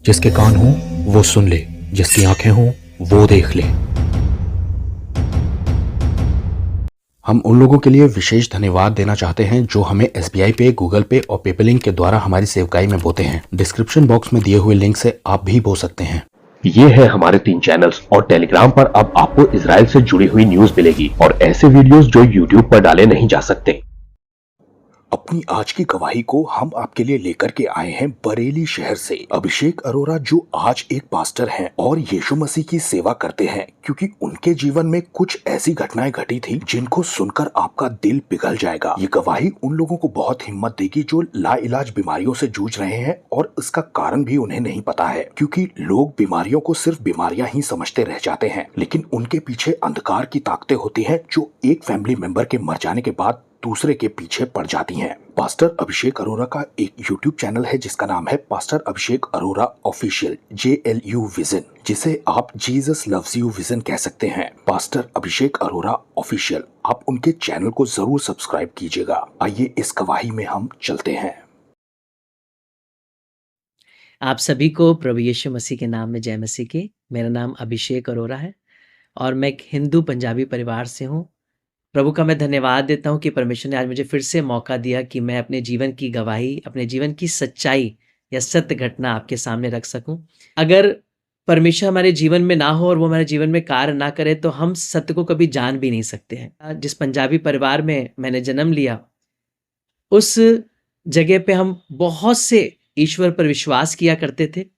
जिसके कान हों वो सुन ले, जिसकी आंखें हों वो देख ले। हम उन लोगों के लिए विशेष धन्यवाद देना चाहते हैं जो हमें SBI पे, गूगल पे और पेपलिंक के द्वारा हमारी सेवकाई में बोते हैं। डिस्क्रिप्शन बॉक्स में दिए हुए लिंक से आप भी बो सकते हैं। ये है हमारे 3 चैनल्स और टेलीग्राम पर अब आपको इजराइल से जुड़ी हुई न्यूज मिलेगी और ऐसे वीडियोस जो यूट्यूब पर डाले नहीं जा सकते। अपनी आज की गवाही को हम आपके लिए लेकर के आए हैं बरेली शहर से। अभिषेक अरोरा जो आज एक पास्टर हैं और यीशु मसीह की सेवा करते हैं, क्योंकि उनके जीवन में कुछ ऐसी घटनाएं घटी थी जिनको सुनकर आपका दिल पिघल जाएगा। ये गवाही उन लोगों को बहुत हिम्मत देगी जो लाइलाज बीमारियों से जूझ रहे हैं और इसका कारण भी उन्हें नहीं पता है, क्योंकि लोग बीमारियों को सिर्फ बीमारियां ही समझते रह जाते हैं, लेकिन उनके पीछे अंधकार की ताकतें होती हैं जो एक फैमिली मेंबर के मर जाने के बाद दूसरे के पीछे पड़ जाती हैं। पास्टर अभिषेक अरोरा का एक YouTube चैनल है जिसका नाम है पास्टर अभिषेक अरोरा ऑफिशियल JLU विजन, जिसे आप जीसस लव्स यू विजन कह सकते हैं। पास्टर अभिषेक अरोरा ऑफिशियल, आप उनके चैनल को जरूर सब्सक्राइब कीजिएगा। आइए इस गवाही में हम चलते हैं। आप सभी को प्रभु यीशु मसीह के नाम में जय मसीह की। मेरा नाम अभिषेक अरोरा है और मैं एक हिंदू पंजाबी परिवार से हूँ। प्रभु का मैं धन्यवाद देता हूँ कि परमेश्वर ने आज मुझे फिर से मौका दिया कि मैं अपने जीवन की गवाही, अपने जीवन की सच्चाई या सत्य घटना आपके सामने रख सकूं। अगर परमेश्वर हमारे जीवन में ना हो और वो हमारे जीवन में कार्य ना करे तो हम सत्य को कभी जान भी नहीं सकते हैं। जिस पंजाबी परिवार में मैंने जन्म लिया, उस जगह पे हम बहुत से ईश्वर पर विश्वास किया करते थे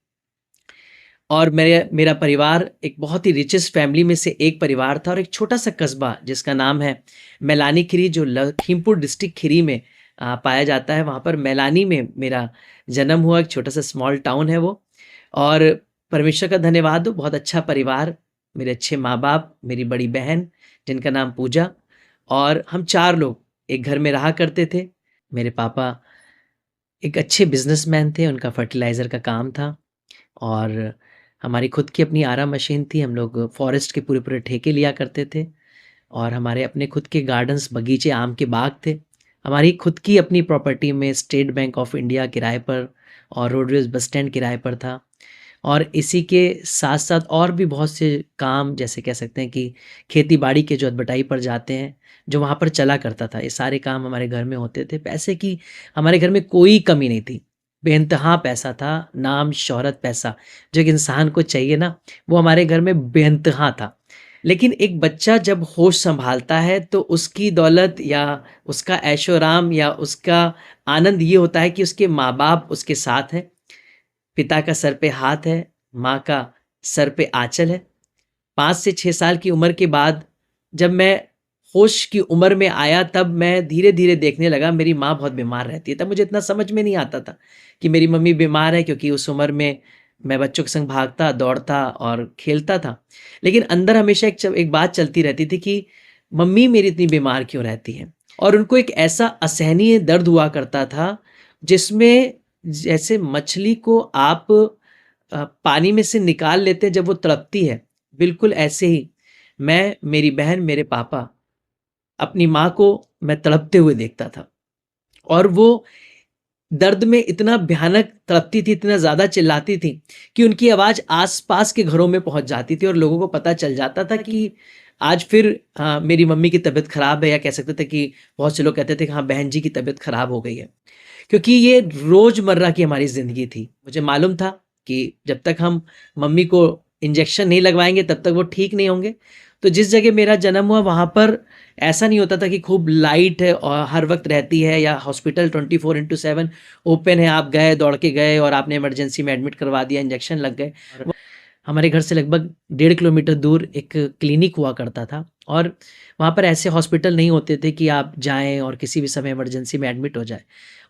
और मेरा परिवार एक बहुत ही रिचेस्ट फैमिली में से एक परिवार था और एक छोटा सा कस्बा जिसका नाम है मैलानी खीरी, जो लखीमपुर डिस्ट्रिक्ट खीरी में पाया जाता है। वहाँ पर मैलानी में मेरा जन्म हुआ। एक छोटा सा स्मॉल टाउन है वो। और परमेश्वर का धन्यवाद हो, बहुत अच्छा परिवार, मेरे अच्छे माँ बाप, मेरी बड़ी बहन जिनका नाम पूजा, और हम 4 लोग एक घर में रहा करते थे। मेरे पापा एक अच्छे बिजनेसमैन थे, उनका फर्टिलाइज़र का काम था और हमारी खुद की अपनी आरा मशीन थी। हम लोग फॉरेस्ट के पूरे ठेके लिया करते थे और हमारे अपने खुद के गार्डन्स, बगीचे, आम के बाग थे। हमारी खुद की अपनी प्रॉपर्टी में स्टेट बैंक ऑफ इंडिया किराए पर और रोडवेज बस स्टैंड किराए पर था। और इसी के साथ साथ और भी बहुत से काम, जैसे कह सकते हैं कि खेती बाड़ी के जो अदबटाई पर जाते हैं, जो वहाँ पर चला करता था, ये सारे काम हमारे घर में होते थे। पैसे की हमारे घर में कोई कमी नहीं थी, बेइंतहा पैसा था। नाम, शोहरत, पैसा जो एक इंसान को चाहिए ना, वो हमारे घर में बेइंतहा था। लेकिन एक बच्चा जब होश संभालता है तो उसकी दौलत या उसका ऐशो-आराम या उसका आनंद ये होता है कि उसके माँ बाप उसके साथ हैं, पिता का सर पे हाथ है, माँ का सर पे आँचल है। 5 से 6 साल की उम्र के बाद जब मैं होश की उम्र में आया, तब मैं धीरे-धीरे देखने लगा मेरी माँ बहुत बीमार रहती है। तब मुझे इतना समझ में नहीं आता था कि मेरी मम्मी बीमार है, क्योंकि उस उम्र में मैं बच्चों के संग भागता, दौड़ता और खेलता था। लेकिन अंदर हमेशा एक बात चलती रहती थी कि मम्मी मेरी इतनी बीमार क्यों रहती हैं? और उनको एक ऐसा असहनीय दर्द हुआ करता था जिसमें जैसे मछली को आप पानी में से निकाल लेते हैं जब वो तड़पती है, बिल्कुल ऐसे ही मैं, मेरी बहन, मेरे पापा, अपनी माँ को मैं तड़पते हुए देखता था। और वो दर्द में इतना भयानक तड़पती थी, इतना ज़्यादा चिल्लाती थी कि उनकी आवाज़ आस-पास के घरों में पहुँच जाती थी और लोगों को पता चल जाता था कि आज फिर मेरी मम्मी की तबीयत ख़राब है, या कह सकते थे कि बहुत से लोग कहते थे कि हाँ, बहन जी की तबीयत ख़राब हो गई है। क्योंकि ये रोज़मर्रा की हमारी ज़िंदगी थी। मुझे मालूम था कि जब तक हम मम्मी को इंजेक्शन नहीं लगवाएँगे तब तक वो ठीक नहीं होंगे। तो जिस जगह मेरा जन्म हुआ वहाँ पर ऐसा नहीं होता था कि खूब लाइट है और हर वक़्त रहती है, या हॉस्पिटल 24/7 ओपन है, आप गए, दौड़ के गए और आपने इमरजेंसी में एडमिट करवा दिया, इंजेक्शन लग गए। हमारे घर से लगभग 1.5 किलोमीटर दूर एक क्लिनिक हुआ करता था और वहाँ पर ऐसे हॉस्पिटल नहीं होते थे कि आप जाएँ और किसी भी समय इमरजेंसी में एडमिट हो जाएँ।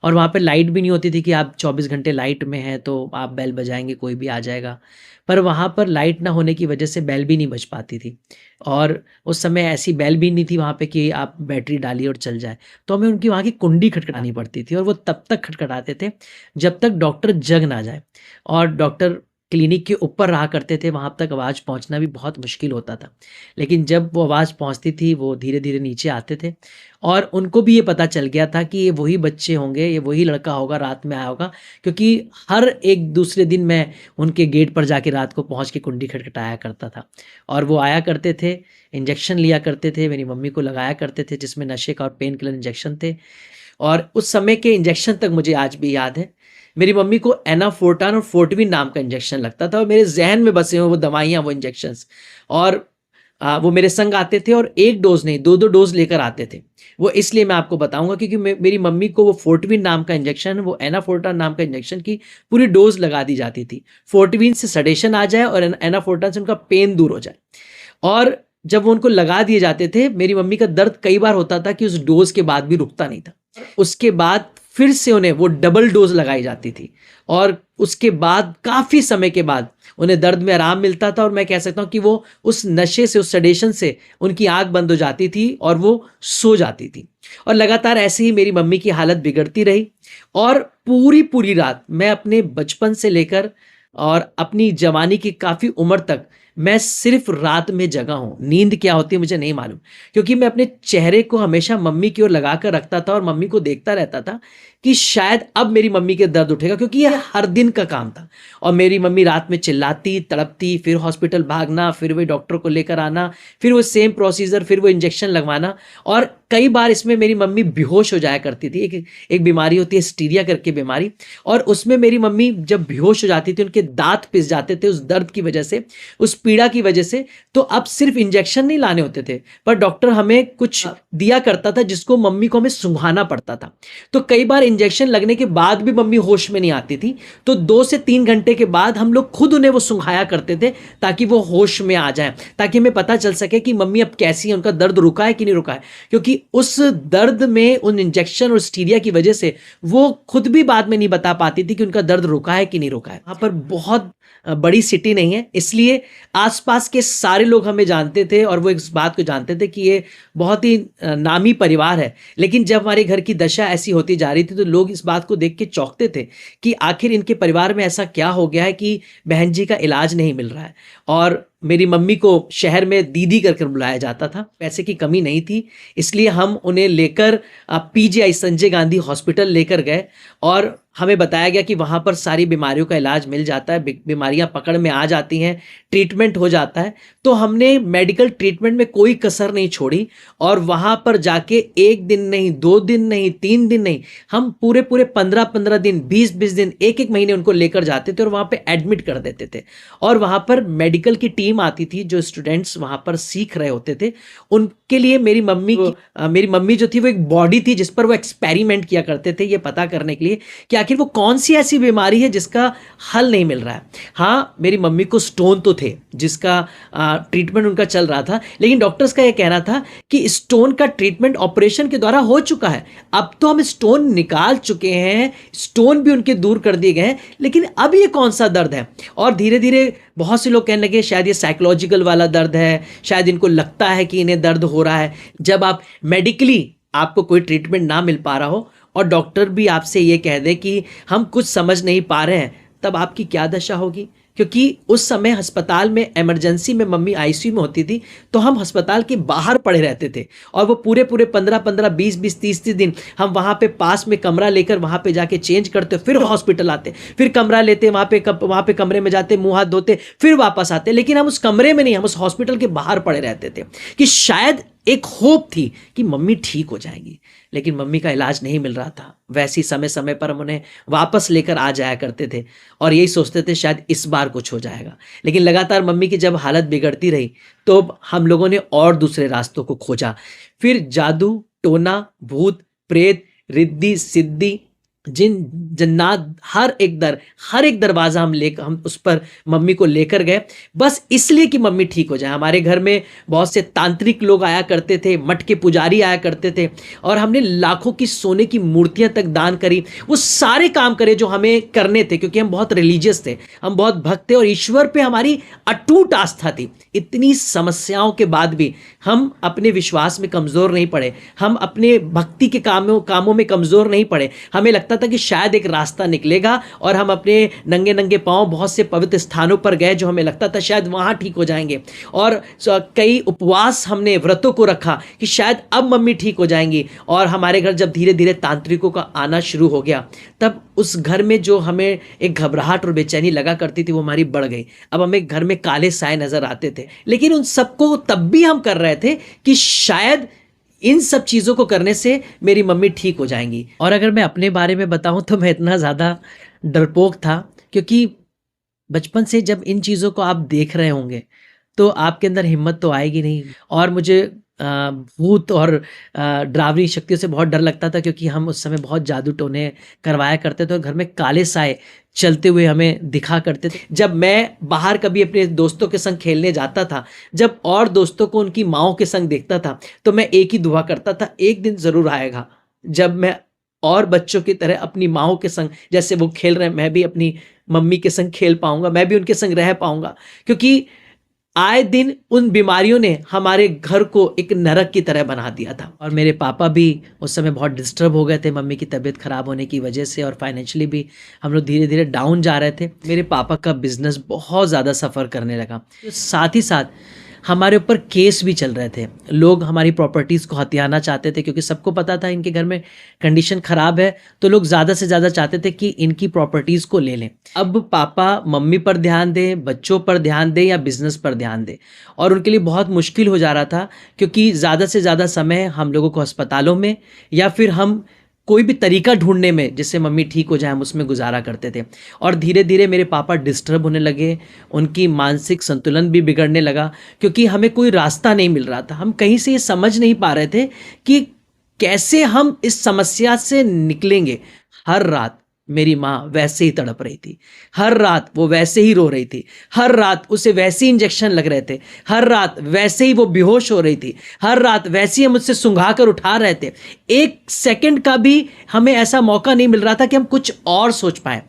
और वहाँ पे लाइट भी नहीं होती थी कि आप 24 घंटे लाइट में हैं तो आप बेल बजाएँगे कोई भी आ जाएगा। पर वहाँ पर लाइट ना होने की वजह से बेल भी नहीं बज पाती थी और उस समय ऐसी बेल भी नहीं थी वहाँ पे कि आप बैटरी डालिए और चल जाए। तो हमें उनकी वहाँ की कुंडी खटखटानी पड़ती थी और वो तब तक खटखटाते थे जब तक डॉक्टर जग ना जाए। और डॉक्टर क्लिनिक के ऊपर रहा करते थे, वहाँ तक आवाज़ पहुँचना भी बहुत मुश्किल होता था। लेकिन जब वो आवाज़ पहुँचती थी, वो धीरे-धीरे नीचे आते थे और उनको भी ये पता चल गया था कि ये वही बच्चे होंगे, ये वही लड़का होगा, रात में आया होगा, क्योंकि हर एक दूसरे दिन मैं उनके गेट पर जाके रात को पहुँच के कुंडी खटखटाया करता था और वो आया करते थे, इंजेक्शन लिया करते थे, मेरी मम्मी को लगाया करते थे, जिसमें नशे का और पेन किलर इंजेक्शन थे। और उस समय के इंजेक्शन तक मुझे आज भी याद है। मेरी मम्मी को एनाफोर्टान और फोर्टविन नाम का इंजेक्शन लगता था और मेरे ज़हन में बसे हुए वो दवाइयाँ, वो इंजेक्शंस। और वो मेरे संग आते थे और 1 डोज़ नहीं, 2-2 डोज़ लेकर आते थे। वो इसलिए मैं आपको बताऊँगा क्योंकि मेरी मम्मी को वो फोर्टविन नाम का इंजेक्शन, वो एनाफोर्टान नाम का इंजेक्शन की पूरी डोज़ लगा दी जाती थी। फोर्टविन से सेडेशन आ जाए और एनाफोर्टान से उनका पेन दूर हो जाए। और जब वो उनको लगा दिए जाते थे, मेरी मम्मी का दर्द कई बार होता था कि उस डोज़ के बाद भी रुकता नहीं था। उसके बाद फिर से उन्हें वो डबल डोज़ लगाई जाती थी और उसके बाद काफ़ी समय के बाद उन्हें दर्द में आराम मिलता था और मैं कह सकता हूँ कि वो उस नशे से, उस सेडेशन से उनकी आँख बंद हो जाती थी और वो सो जाती थी। और लगातार ऐसे ही मेरी मम्मी की हालत बिगड़ती रही और पूरी रात मैं अपने बचपन से लेकर और अपनी जवानी की काफ़ी उम्र तक मैं सिर्फ रात में जगा हूँ। नींद क्या होती है मुझे नहीं मालूम, क्योंकि मैं अपने चेहरे को हमेशा मम्मी की ओर लगा कर रखता था और मम्मी को देखता रहता था कि शायद अब मेरी मम्मी के दर्द उठेगा, क्योंकि यह हर दिन का काम था। और मेरी मम्मी रात में चिल्लाती, तड़पती, फिर हॉस्पिटल भागना, फिर वही डॉक्टर को लेकर आना, फिर वो सेम प्रोसीजर, फिर वो इंजेक्शन लगवाना। और कई बार इसमें मेरी मम्मी बेहोश हो जाया करती थी। एक बीमारी होती है हिस्टीरिया करके बीमारी, और उसमें मेरी मम्मी जब बेहोश हो जाती थी, उनके दांत पिस जाते थे उस दर्द की वजह से, उस पीड़ा की वजह से। तो अब सिर्फ इंजेक्शन नहीं लाने होते थे, पर डॉक्टर हमें कुछ दिया करता था जिसको मम्मी को हमें सूंघाना पड़ता था। तो कई बार इंजेक्शन लगने के बाद भी मम्मी होश में नहीं आती थी, तो 2 से 3 घंटे के बाद हम लोग खुद उन्हें वो सूंघाया करते थे ताकि वो होश में आ जाए, ताकि हमें पता चल सके कि मम्मी अब कैसी है, उनका दर्द रुका है कि नहीं रुका है। क्योंकि उस दर्द में, उन इंजेक्शन और हिस्टीरिया की वजह से वो खुद भी बाद में नहीं बता पाती थी कि उनका दर्द रुका है कि नहीं रुका है। वहाँ पर बहुत बड़ी सिटी नहीं है, इसलिए आसपास के सारे लोग हमें जानते थे और वो इस बात को जानते थे कि ये बहुत ही नामी परिवार है। लेकिन जब हमारे घर की दशा ऐसी होती जा रही थी तो लोग इस बात को देख के चौंकते थे कि आखिर इनके परिवार में ऐसा क्या हो गया है कि बहन जी का इलाज नहीं मिल रहा है। और मेरी मम्मी को शहर में दीदी कर बुलाया जाता था। पैसे की कमी नहीं थी, इसलिए हम उन्हें लेकर पीजीआई संजय गांधी हॉस्पिटल लेकर गए और हमें बताया गया कि वहाँ पर सारी बीमारियों का इलाज मिल जाता है, बीमारियाँ पकड़ में आ जाती हैं, ट्रीटमेंट हो जाता है। तो हमने मेडिकल ट्रीटमेंट में कोई कसर नहीं छोड़ी और वहाँ पर जाके 1 दिन नहीं, 2 दिन नहीं, 3 दिन नहीं, हम पूरे 15-15 दिन, 20-20 दिन, 1-1 महीने उनको लेकर जाते थे और वहाँ पे एडमिट कर देते थे। और वहाँ पर मेडिकल की टीम आती थी, जो स्टूडेंट्स वहाँ पर सीख रहे होते थे, उनके लिए मेरी मम्मी जो थी वो एक बॉडी थी जिस पर वो एक्सपेरिमेंट किया करते थे, ये पता करने के लिए कि आखिर वो कौन सी ऐसी बीमारी है जिसका हल नहीं मिल रहा है। हाँ, मेरी मम्मी को स्टोन तो थे जिसका ट्रीटमेंट उनका चल रहा था, लेकिन डॉक्टर्स का ये कहना था कि स्टोन का ट्रीटमेंट ऑपरेशन के द्वारा हो चुका है, अब तो हम स्टोन निकाल चुके हैं, स्टोन भी उनके दूर कर दिए गए हैं, लेकिन अब ये कौन सा दर्द है। और धीरे धीरे बहुत से लोग कहने लगे शायद ये साइकोलॉजिकल वाला दर्द है, शायद इनको लगता है कि इन्हें दर्द हो रहा है। जब आप मेडिकली आपको कोई ट्रीटमेंट ना मिल पा रहा हो और डॉक्टर भी आपसे ये कह दे कि हम कुछ समझ नहीं पा रहे हैं, तब आपकी क्या दशा होगी। क्योंकि उस समय अस्पताल में इमरजेंसी में मम्मी आईसीयू में होती थी, तो हम अस्पताल के बाहर पड़े रहते थे और वो पूरे 15-15, 20-20, 30-30 दिन हम वहाँ पे पास में कमरा लेकर वहाँ पे जाके चेंज करते, फिर हॉस्पिटल आते, फिर कमरा लेते, वहाँ पे कमरे में जाते, मुँह हाथ धोते, फिर वापस आते। लेकिन हम उस कमरे में नहीं, हम उस हॉस्पिटल के बाहर पड़े रहते थे कि शायद एक होप थी कि मम्मी ठीक हो जाएंगी। लेकिन मम्मी का इलाज नहीं मिल रहा था। वैसे ही समय समय पर हम उन्हें वापस लेकर आ जाया करते थे और यही सोचते थे शायद इस बार कुछ हो जाएगा। लेकिन लगातार मम्मी की जब हालत बिगड़ती रही तो हम लोगों ने और दूसरे रास्तों को खोजा। फिर जादू, टोना, भूत, प्रेत, रिद्धि, सिद्धि, जिन, जन्नात, हर एक दरवाज़ा हम उस पर मम्मी को लेकर गए, बस इसलिए कि मम्मी ठीक हो जाए। हमारे घर में बहुत से तांत्रिक लोग आया करते थे, मठ के पुजारी आया करते थे और हमने लाखों की सोने की मूर्तियां तक दान करी। वो सारे काम करे जो हमें करने थे, क्योंकि हम बहुत रिलीजियस थे, हम बहुत भक्त थे और ईश्वर पे हमारी अटूट आस्था थी। इतनी समस्याओं के बाद भी हम अपने विश्वास में कमज़ोर नहीं पड़े, हम अपने भक्ति के कामों में कमज़ोर नहीं पड़े। हमें लगता था कि शायद एक रास्ता निकलेगा और हम अपने नंगे नंगे पांव बहुत से पवित्र स्थानों पर गए जो हमें लगता था शायद वहां ठीक हो जाएंगे, और कई उपवास हमने, व्रतों को रखा कि शायद अब मम्मी ठीक हो जाएंगी। और हमारे घर जब धीरे धीरे तांत्रिकों का आना शुरू हो गया, तब उस घर में जो हमें एक घबराहट और बेचैनी लगा करती थी वो हमारी बढ़ गई। अब हमें घर में काले साए नजर आते थे, लेकिन उन सबको तब भी हम कर रहे थे कि शायद इन सब चीज़ों को करने से मेरी मम्मी ठीक हो जाएंगी। और अगर मैं अपने बारे में बताऊं तो मैं इतना ज़्यादा डरपोक था, क्योंकि बचपन से जब इन चीज़ों को आप देख रहे होंगे तो आपके अंदर हिम्मत तो आएगी नहीं। और मुझे भूत और डरावनी शक्तियों से बहुत डर लगता था, क्योंकि हम उस समय बहुत जादू टोने करवाया करते थे और घर में काले साए चलते हुए हमें दिखा करते थे। जब मैं बाहर कभी अपने दोस्तों के संग खेलने जाता था, जब और दोस्तों को उनकी माँओं के संग देखता था, तो मैं एक ही दुआ करता था, एक दिन ज़रूर आएगा जब मैं और बच्चों की तरह अपनी माँओं के संग, जैसे वो खेल रहे हैं, मैं भी अपनी मम्मी के संग खेल पाऊंगा, मैं भी उनके संग रह पाऊंगा। क्योंकि आए दिन उन बीमारियों ने हमारे घर को एक नरक की तरह बना दिया था। और मेरे पापा भी उस समय बहुत डिस्टर्ब हो गए थे मम्मी की तबीयत खराब होने की वजह से, और फाइनेंशियली भी हम लोग धीरे धीरे डाउन जा रहे थे। मेरे पापा का बिजनेस बहुत ज़्यादा सफ़र करने लगा। साथ ही साथ हमारे ऊपर केस भी चल रहे थे, लोग हमारी प्रॉपर्टीज़ को हथियाना चाहते थे, क्योंकि सबको पता था इनके घर में कंडीशन ख़राब है, तो लोग ज़्यादा से ज़्यादा चाहते थे कि इनकी प्रॉपर्टीज़ को ले लें। अब पापा मम्मी पर ध्यान दें, बच्चों पर ध्यान दें या बिज़नेस पर ध्यान दें, और उनके लिए बहुत मुश्किल हो जा रहा था, क्योंकि ज़्यादा से ज़्यादा समय हम लोगों को अस्पतालों में या फिर हम कोई भी तरीका ढूंढने में जिससे मम्मी ठीक हो जाए, हम उसमें गुजारा करते थे। और धीरे धीरे मेरे पापा डिस्टर्ब होने लगे, उनकी मानसिक संतुलन भी बिगड़ने लगा, क्योंकि हमें कोई रास्ता नहीं मिल रहा था। हम कहीं से ये समझ नहीं पा रहे थे कि कैसे हम इस समस्या से निकलेंगे। हर रात मेरी माँ वैसे ही तड़प रही थी, हर रात वो वैसे ही रो रही थी, हर रात उसे वैसे ही इंजेक्शन लग रहे थे, हर रात वैसे ही वो बेहोश हो रही थी, हर रात वैसे ही हम उससे सुंघा कर उठा रहे थे। एक सेकंड का भी हमें ऐसा मौका नहीं मिल रहा था कि हम कुछ और सोच पाएं।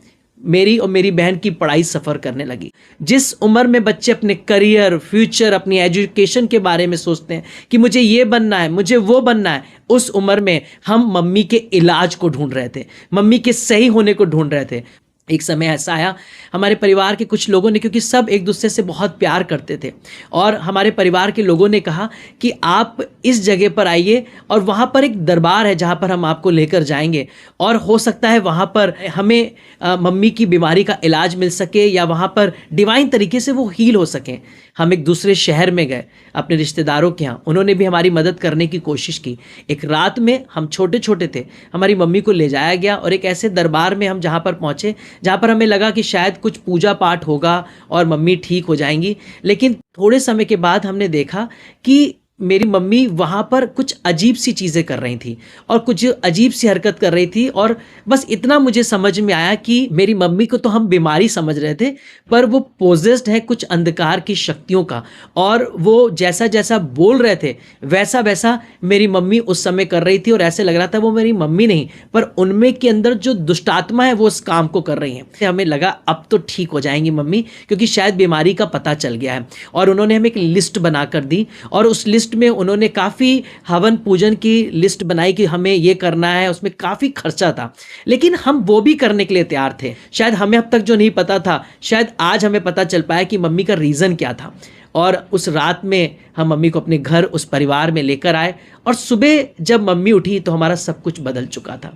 मेरी और मेरी बहन की पढ़ाई सफ़र करने लगी। जिस उम्र में बच्चे अपने करियर, फ्यूचर, अपनी एजुकेशन के बारे में सोचते हैं कि मुझे ये बनना है, मुझे वो बनना है, उस उम्र में हम मम्मी के इलाज को ढूंढ रहे थे, मम्मी के सही होने को ढूंढ रहे थे। एक समय ऐसा आया, हमारे परिवार के कुछ लोगों ने, क्योंकि सब एक दूसरे से बहुत प्यार करते थे, और हमारे परिवार के लोगों ने कहा कि आप इस जगह पर आइए और वहाँ पर एक दरबार है जहाँ पर हम आपको लेकर जाएंगे, और हो सकता है वहाँ पर हमें मम्मी की बीमारी का इलाज मिल सके या वहाँ पर डिवाइन तरीके से वो हील हो सकें। हम एक दूसरे शहर में गए अपने रिश्तेदारों के यहाँ, उन्होंने भी हमारी मदद करने की कोशिश की। एक रात में, हम छोटे छोटे थे, हमारी मम्मी को ले जाया गया और एक ऐसे दरबार में हम जहाँ पर पहुँचे जहाँ पर हमें लगा कि शायद कुछ पूजा पाठ होगा और मम्मी ठीक हो जाएंगी। लेकिन थोड़े समय के बाद हमने देखा कि मेरी मम्मी वहाँ पर कुछ अजीब सी चीज़ें कर रही थी और कुछ अजीब सी हरकत कर रही थी, और बस इतना मुझे समझ में आया कि मेरी मम्मी को तो हम बीमारी समझ रहे थे, पर वो पोजेस्ड है कुछ अंधकार की शक्तियों का, और वो जैसा जैसा बोल रहे थे वैसा वैसा मेरी मम्मी उस समय कर रही थी, और ऐसे लग रहा था वो मेरी मम्मी नहीं, पर उनमें के अंदर जो दुष्टात्मा है वो उस काम को कर रही है। हमें लगा अब तो ठीक हो जाएंगी मम्मी, क्योंकि शायद बीमारी का पता चल गया है। और उन्होंने हमें एक लिस्ट बना कर दी, और उस लिस्ट में उन्होंने काफ़ी हवन पूजन की लिस्ट बनाई कि हमें ये करना है। उसमें काफ़ी खर्चा था, लेकिन हम वो भी करने के लिए तैयार थे। शायद हमें अब तक जो नहीं पता था, शायद आज हमें पता चल पाया कि मम्मी का रीज़न क्या था। और उस रात में हम मम्मी को अपने घर, उस परिवार में लेकर आए, और सुबह जब मम्मी उठी तो हमारा सब कुछ बदल चुका था।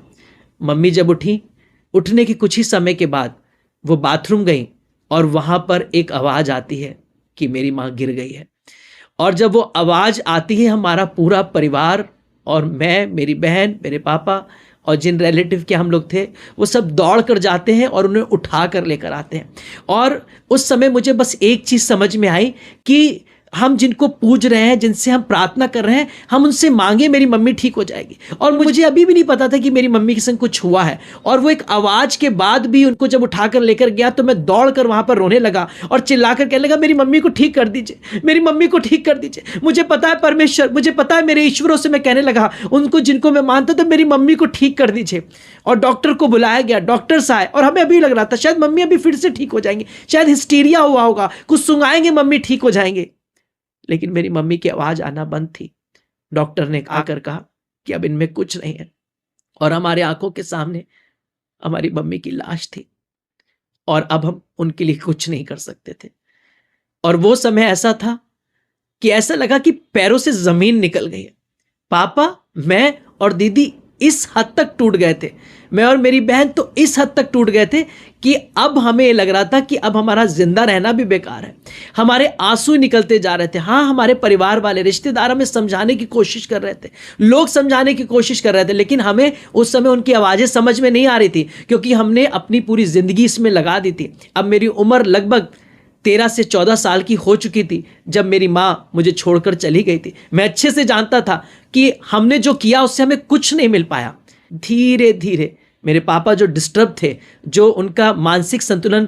मम्मी जब उठी, उठने के कुछ ही समय के बाद वो बाथरूम गई, और वहाँ पर एक आवाज़ आती है कि मेरी माँ गिर गई है। और जब वो आवाज़ आती है, हमारा पूरा परिवार और मैं, मेरी बहन, मेरे पापा और जिन रिलेटिव के हम लोग थे, वो सब दौड़ कर जाते हैं और उन्हें उठा कर लेकर आते हैं। और उस समय मुझे बस एक चीज़ समझ में आई कि हम जिनको पूज रहे हैं, जिनसे हम प्रार्थना कर रहे हैं, हम उनसे मांगे मेरी मम्मी ठीक हो जाएगी। और मुझे अभी भी नहीं पता था कि मेरी मम्मी के संग कुछ हुआ है। और वो एक आवाज़ के बाद भी उनको जब उठाकर लेकर गया तो मैं दौड़ कर वहाँ पर रोने लगा और चिल्लाकर कहने लगा, मेरी मम्मी को ठीक कर दीजिए, मेरी मम्मी को ठीक कर दीजिए। मुझे पता है परमेश्वर, मुझे पता है मेरे ईश्वरों से मैं कहने लगा, उनको जिनको मैं मानता था, मेरी मम्मी को ठीक कर दीजिए। और डॉक्टर को बुलाया गया, डॉक्टर्स आए, और हमें अभी लग रहा था शायद मम्मी अभी फिर से ठीक हो जाएंगी, शायद हिस्टीरिया हुआ होगा, कुछ सुंघाएंगे मम्मी ठीक हो जाएंगे। लेकिन मेरी मम्मी की आवाज़ आना बंद थी। डॉक्टर ने आकर कहा कि अब इनमें कुछ नहीं है, और हमारे आंखों के सामने हमारी मम्मी की लाश थी और अब हम उनके लिए कुछ नहीं कर सकते थे। और वो समय ऐसा था कि ऐसा लगा कि पैरों से जमीन निकल गई है। पापा, मैं और दीदी इस हद तक टूट गए थे, मैं और मेरी बहन तो इस हद तक टूट गए थे कि अब हमें लग रहा था कि अब हमारा जिंदा रहना भी बेकार है। हमारे आंसू निकलते जा रहे थे। हाँ, हमारे परिवार वाले, रिश्तेदार हमें समझाने की कोशिश कर रहे थे, लोग समझाने की कोशिश कर रहे थे, लेकिन हमें उस समय उनकी आवाज़ें समझ में नहीं आ रही थी, क्योंकि हमने अपनी पूरी ज़िंदगी इसमें लगा दी थी। अब मेरी उम्र लगभग 13 से 14 साल की हो चुकी थी जब मेरी माँ मुझे छोड़कर चली गई थी। मैं अच्छे से जानता था कि हमने जो किया उससे हमें कुछ नहीं मिल पाया। धीरे धीरे मेरे पापा जो डिस्टर्ब थे, जो उनका मानसिक संतुलन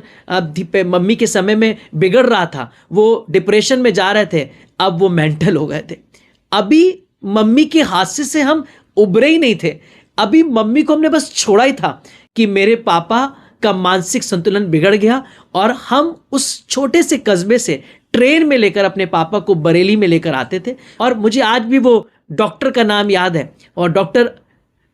मम्मी के समय में बिगड़ रहा था, वो डिप्रेशन में जा रहे थे, अब वो मेंटल हो गए थे। अभी मम्मी के हादसे से हम उबरे ही नहीं थे। अभी मम्मी को हमने बस छोड़ा ही था कि मेरे पापा का मानसिक संतुलन बिगड़ गया और हम उस छोटे से कस्बे से ट्रेन में लेकर अपने पापा को बरेली में लेकर आते थे। और मुझे आज भी वो डॉक्टर का नाम याद है, और डॉक्टर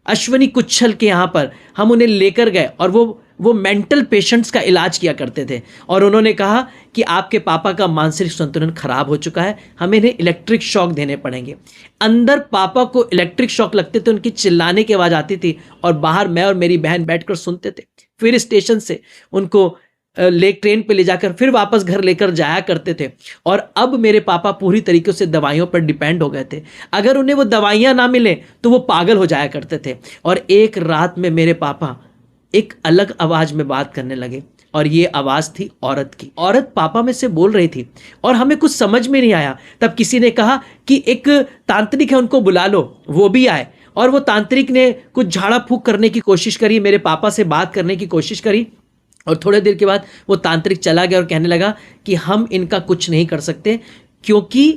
अश्वनी कुच्छल के यहाँ पर हम उन्हें लेकर गए और वो मेंटल पेशेंट्स का इलाज किया करते थे। और उन्होंने कहा कि आपके पापा का मानसिक संतुलन खराब हो चुका है, हमें इन्हें इलेक्ट्रिक शॉक देने पड़ेंगे। अंदर पापा को इलेक्ट्रिक शॉक लगते थे, उनकी चिल्लाने की आवाज़ आती थी, और बाहर मैं और मेरी बहन बैठकर सुनते थे। फिर स्टेशन से उनको ट्रेन पे ले जाकर फिर वापस घर लेकर जाया करते थे। और अब मेरे पापा पूरी तरीके से दवाइयों पर डिपेंड हो गए थे। अगर उन्हें वो दवाइयाँ ना मिले तो वो पागल हो जाया करते थे। और एक रात में मेरे पापा एक अलग आवाज़ में बात करने लगे, और ये आवाज़ थी औरत की। औरत पापा में से बोल रही थी और हमें कुछ समझ में नहीं आया। तब किसी ने कहा कि एक तांत्रिक है, उनको बुला लो। वो भी आए और वो तांत्रिक ने कुछ झाड़ा फूक करने की कोशिश करी, मेरे पापा से बात करने की कोशिश करी, और थोड़ी देर के बाद वो तांत्रिक चला गया और कहने लगा कि हम इनका कुछ नहीं कर सकते, क्योंकि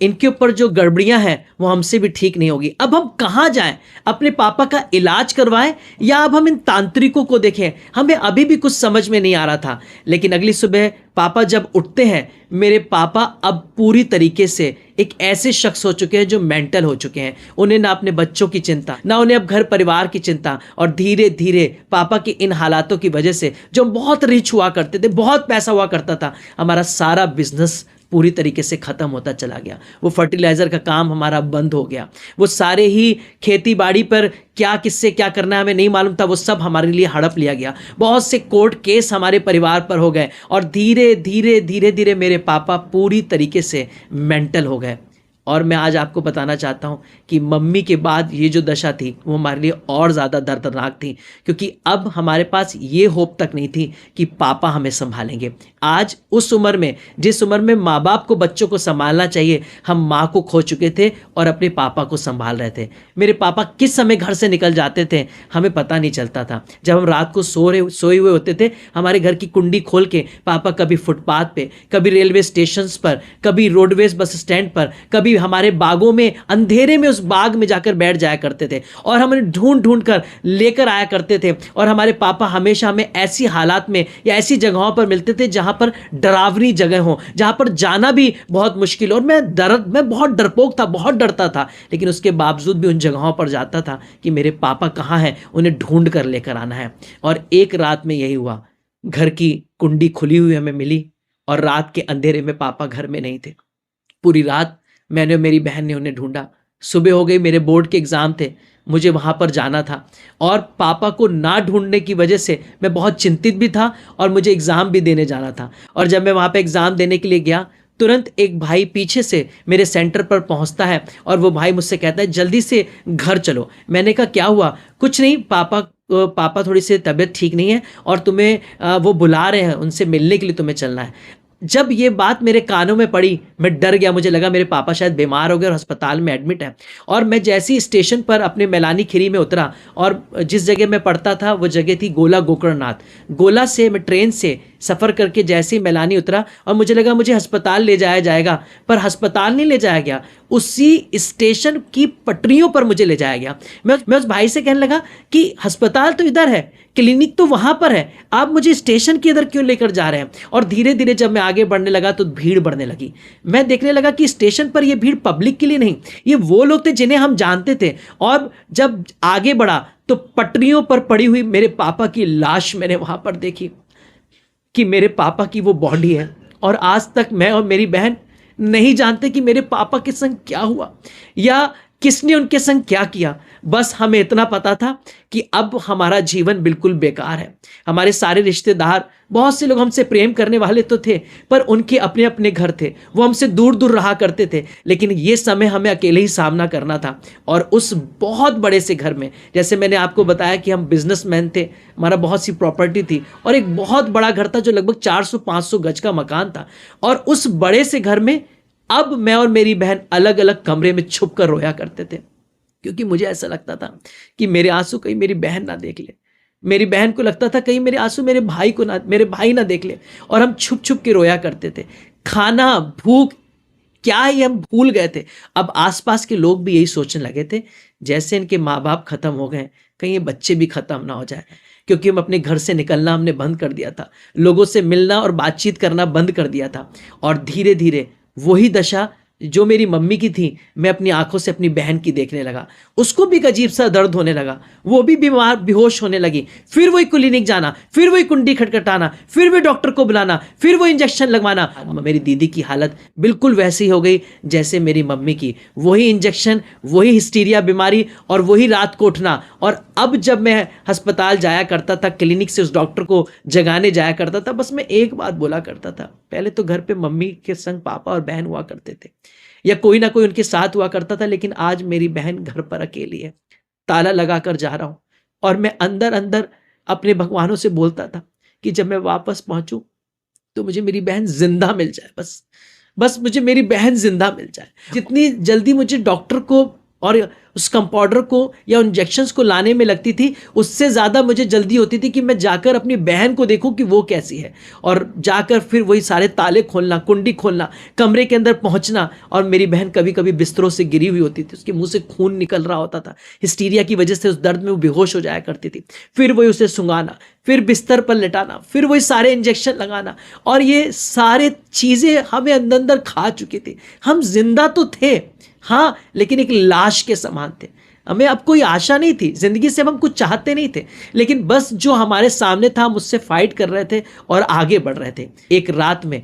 इनके ऊपर जो गड़बड़ियां हैं वो हमसे भी ठीक नहीं होगी। अब हम कहाँ जाएं? अपने पापा का इलाज करवाएं या अब हम इन तांत्रिकों को देखें? हमें अभी भी कुछ समझ में नहीं आ रहा था। लेकिन अगली सुबह पापा जब उठते हैं, मेरे पापा अब पूरी तरीके से एक ऐसे शख्स हो चुके हैं जो मेंटल हो चुके हैं। उन्हें ना अपने बच्चों की चिंता, ना उन्हें अब घर परिवार की चिंता। और धीरे धीरे पापा के इन हालातों की वजह से, जो बहुत रिच हुआ करते थे, बहुत पैसा हुआ करता था, हमारा सारा बिजनेस पूरी तरीके से ख़त्म होता चला गया। वो फर्टिलाइज़र का काम हमारा बंद हो गया। वो सारे ही खेती बाड़ी पर क्या किससे क्या करना है हमें नहीं मालूम था, वो सब हमारे लिए हड़प लिया गया। बहुत से कोर्ट केस हमारे परिवार पर हो गए और धीरे धीरे धीरे धीरे मेरे पापा पूरी तरीके से मेंटल हो गए। और मैं आज आपको बताना चाहता हूँ कि मम्मी के बाद ये जो दशा थी वो हमारे लिए और ज़्यादा दर्दनाक थी, क्योंकि अब हमारे पास ये होप तक नहीं थी कि पापा हमें संभालेंगे। आज उस उम्र में, जिस उम्र में माँ बाप को बच्चों को संभालना चाहिए, हम माँ को खो चुके थे और अपने पापा को संभाल रहे थे। मेरे पापा किस समय घर से निकल जाते थे हमें पता नहीं चलता था। जब हम रात को सोए हुए होते थे, हमारे घर की कुंडी खोल के पापा कभी फुटपाथ पे, कभी रेलवे स्टेशन पर, कभी रोडवेज बस स्टैंड पर, कभी हमारे बागों में, अंधेरे में उस बाग में जाकर बैठ जाया करते थे और हम उन्हें ढूंढ ढूंढ कर लेकर आया करते थे। और हमारे पापा हमेशा हमें ऐसी हालात में या ऐसी जगहों पर मिलते थे जहां पर डरावनी जगह हो, जहां पर जाना भी बहुत मुश्किल हो। और मैं बहुत डरपोक था, बहुत डरता था, लेकिन उसके बावजूद भी उन जगहों पर जाता था कि मेरे पापा कहाँ हैं, उन्हें ढूंढ कर लेकर आना है। और एक रात में यही हुआ, घर की कुंडी खुली हुई हमें मिली और रात के अंधेरे में पापा घर में नहीं थे। पूरी रात मैंने और मेरी बहन ने उन्हें ढूंढा। सुबह हो गई, मेरे बोर्ड के एग्ज़ाम थे, मुझे वहाँ पर जाना था और पापा को ना ढूंढने की वजह से मैं बहुत चिंतित भी था और मुझे एग्ज़ाम भी देने जाना था। और जब मैं वहाँ पे एग्ज़ाम देने के लिए गया, तुरंत एक भाई पीछे से मेरे सेंटर पर पहुँचता है और वो भाई मुझसे कहता है जल्दी से घर चलो। मैंने कहा क्या हुआ? कुछ नहीं, पापा थोड़ी सी तबीयत ठीक नहीं है और तुम्हें वो बुला रहे हैं, उनसे मिलने के लिए तुम्हें चलना है। जब ये बात मेरे कानों में पड़ी, मैं डर गया। मुझे लगा मेरे पापा शायद बीमार हो गए और अस्पताल में एडमिट है। और मैं जैसे ही स्टेशन पर अपने मैलानी खीरी में उतरा और जिस जगह मैं पढ़ता था वो जगह थी गोला गोकर्णनाथ। गोला से मैं ट्रेन से सफ़र करके जैसे ही मैलानी उतरा और मुझे लगा मुझे अस्पताल ले जाया जाएगा, पर अस्पताल नहीं ले जाया गया, उसी स्टेशन की पटरियों पर मुझे ले जाया गया। मैं उस भाई से कहने लगा कि अस्पताल तो इधर है, क्लिनिक तो वहाँ पर है, आप मुझे स्टेशन के इधर क्यों लेकर जा रहे हैं? और धीरे धीरे जब मैं आगे बढ़ने लगा तो भीड़ बढ़ने लगी। मैं देखने लगा कि स्टेशन पर ये भीड़ पब्लिक के लिए नहीं, ये वो लोग थे जिन्हें हम जानते थे। और जब आगे बढ़ा तो पटरियों पर पड़ी हुई मेरे पापा की लाश मैंने वहाँ पर देखी कि मेरे पापा की वो बॉडी है। और आज तक मैं और मेरी बहन नहीं जानते कि मेरे पापा के संग क्या हुआ या किसने उनके संग क्या किया। बस हमें इतना पता था कि अब हमारा जीवन बिल्कुल बेकार है। हमारे सारे रिश्तेदार, बहुत से लोग हमसे प्रेम करने वाले तो थे, पर उनके अपने अपने घर थे, वो हमसे दूर दूर रहा करते थे। लेकिन ये समय हमें अकेले ही सामना करना था। और उस बहुत बड़े से घर में, जैसे मैंने आपको बताया कि हम बिजनेसमैन थे, हमारा बहुत सी प्रॉपर्टी थी और एक बहुत बड़ा घर था जो लगभग 400-500 गज का मकान था। और उस बड़े से घर में अब मैं और मेरी बहन अलग अलग कमरे में छुप कर रोया करते थे, क्योंकि मुझे ऐसा लगता था कि मेरे आंसू कहीं मेरी बहन ना देख ले। मेरी बहन को लगता था कहीं मेरे आंसू मेरे भाई ना देख ले। और हम छुप छुप के रोया करते थे। खाना, भूख, क्या ही हम भूल गए थे। अब आसपास के लोग भी यही सोचने लगे थे, जैसे इनके माँ बाप खत्म हो गए, कहीं ये बच्चे भी खत्म ना हो जाए। क्योंकि हम अपने घर से निकलना हमने बंद कर दिया था, लोगों से मिलना और बातचीत करना बंद कर दिया था। और धीरे धीरे वही दशा जो मेरी मम्मी की थी, मैं अपनी आंखों से अपनी बहन की देखने लगा। उसको भी एक अजीब सा दर्द होने लगा, वो भी बीमार बेहोश होने लगी। फिर वही क्लिनिक जाना, फिर वही कुंडी खटखटाना, फिर वही डॉक्टर को बुलाना, फिर वो इंजेक्शन लगवाना। मेरी दीदी की हालत बिल्कुल वैसी हो गई जैसे मेरी मम्मी की। वही इंजेक्शन, वही हिस्टीरिया बीमारी और वही रात को उठना। और अब जब मैं अस्पताल जाया करता था, क्लिनिक से उस डॉक्टर को जगाने जाया करता था, बस मैं एक बात बोला करता था। पहले तो घर पे मम्मी के संग पापा और बहन हुआ करते थे या कोई ना कोई उनके साथ हुआ करता था, लेकिन आज मेरी बहन घर पर अकेली है। ताला लगा कर जा रहा हूं और मैं अंदर अंदर अपने भगवानों से बोलता था कि जब मैं वापस पहुंचूं तो मुझे मेरी बहन जिंदा मिल जाए। बस मुझे मेरी बहन जिंदा मिल जाए। जितनी जल्दी मुझे डॉक्टर को और उस कंपाउंडर को या इंजेक्शंस को लाने में लगती थी, उससे ज़्यादा मुझे जल्दी होती थी कि मैं जाकर अपनी बहन को देखूं कि वो कैसी है। और जाकर फिर वही सारे ताले खोलना, कुंडी खोलना, कमरे के अंदर पहुंचना। और मेरी बहन कभी कभी बिस्तरों से गिरी हुई होती थी, उसके मुंह से खून निकल रहा होता था, हिस्टीरिया की वजह से उस दर्द में वो बेहोश हो जाया करती थी। फिर वही उसे सुंगाना, फिर बिस्तर पर लेटाना, फिर वही सारे इंजेक्शन लगाना। और ये सारे चीज़ें हमें अंदर अंदर खा चुकी थी। हम जिंदा तो थे, हाँ, लेकिन एक लाश के समान थे। हमें अब कोई आशा नहीं थी जिंदगी से, हम कुछ चाहते नहीं थे, लेकिन बस जो हमारे सामने था हम उससे फाइट कर रहे थे और आगे बढ़ रहे थे। एक रात में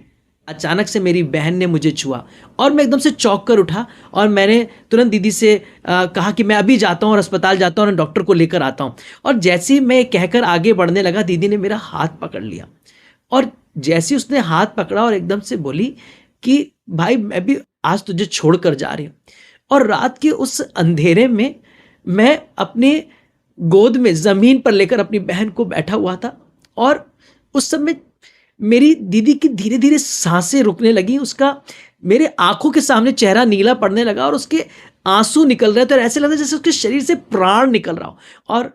अचानक से मेरी बहन ने मुझे छुआ और मैं एकदम से चौंक कर उठा और मैंने तुरंत दीदी से कहा कि मैं अभी जाता हूँ और अस्पताल जाता हूँ और डॉक्टर को लेकर आता हूँ। और जैसे ही मैं कहकर आगे बढ़ने लगा, दीदी ने मेरा हाथ पकड़ लिया। और जैसे उसने हाथ पकड़ा और एकदम से बोली कि भाई मैं भी आज तुझे छोड़कर जा रही हूँ। और रात के उस अंधेरे में मैं अपने गोद में ज़मीन पर लेकर अपनी बहन को बैठा हुआ था। और उस समय मेरी दीदी की धीरे धीरे सांसें रुकने लगी, उसका मेरे आंखों के सामने चेहरा नीला पड़ने लगा और उसके आंसू निकल रहे थे और ऐसे लग रहा जैसे उसके शरीर से प्राण निकल रहा हो। और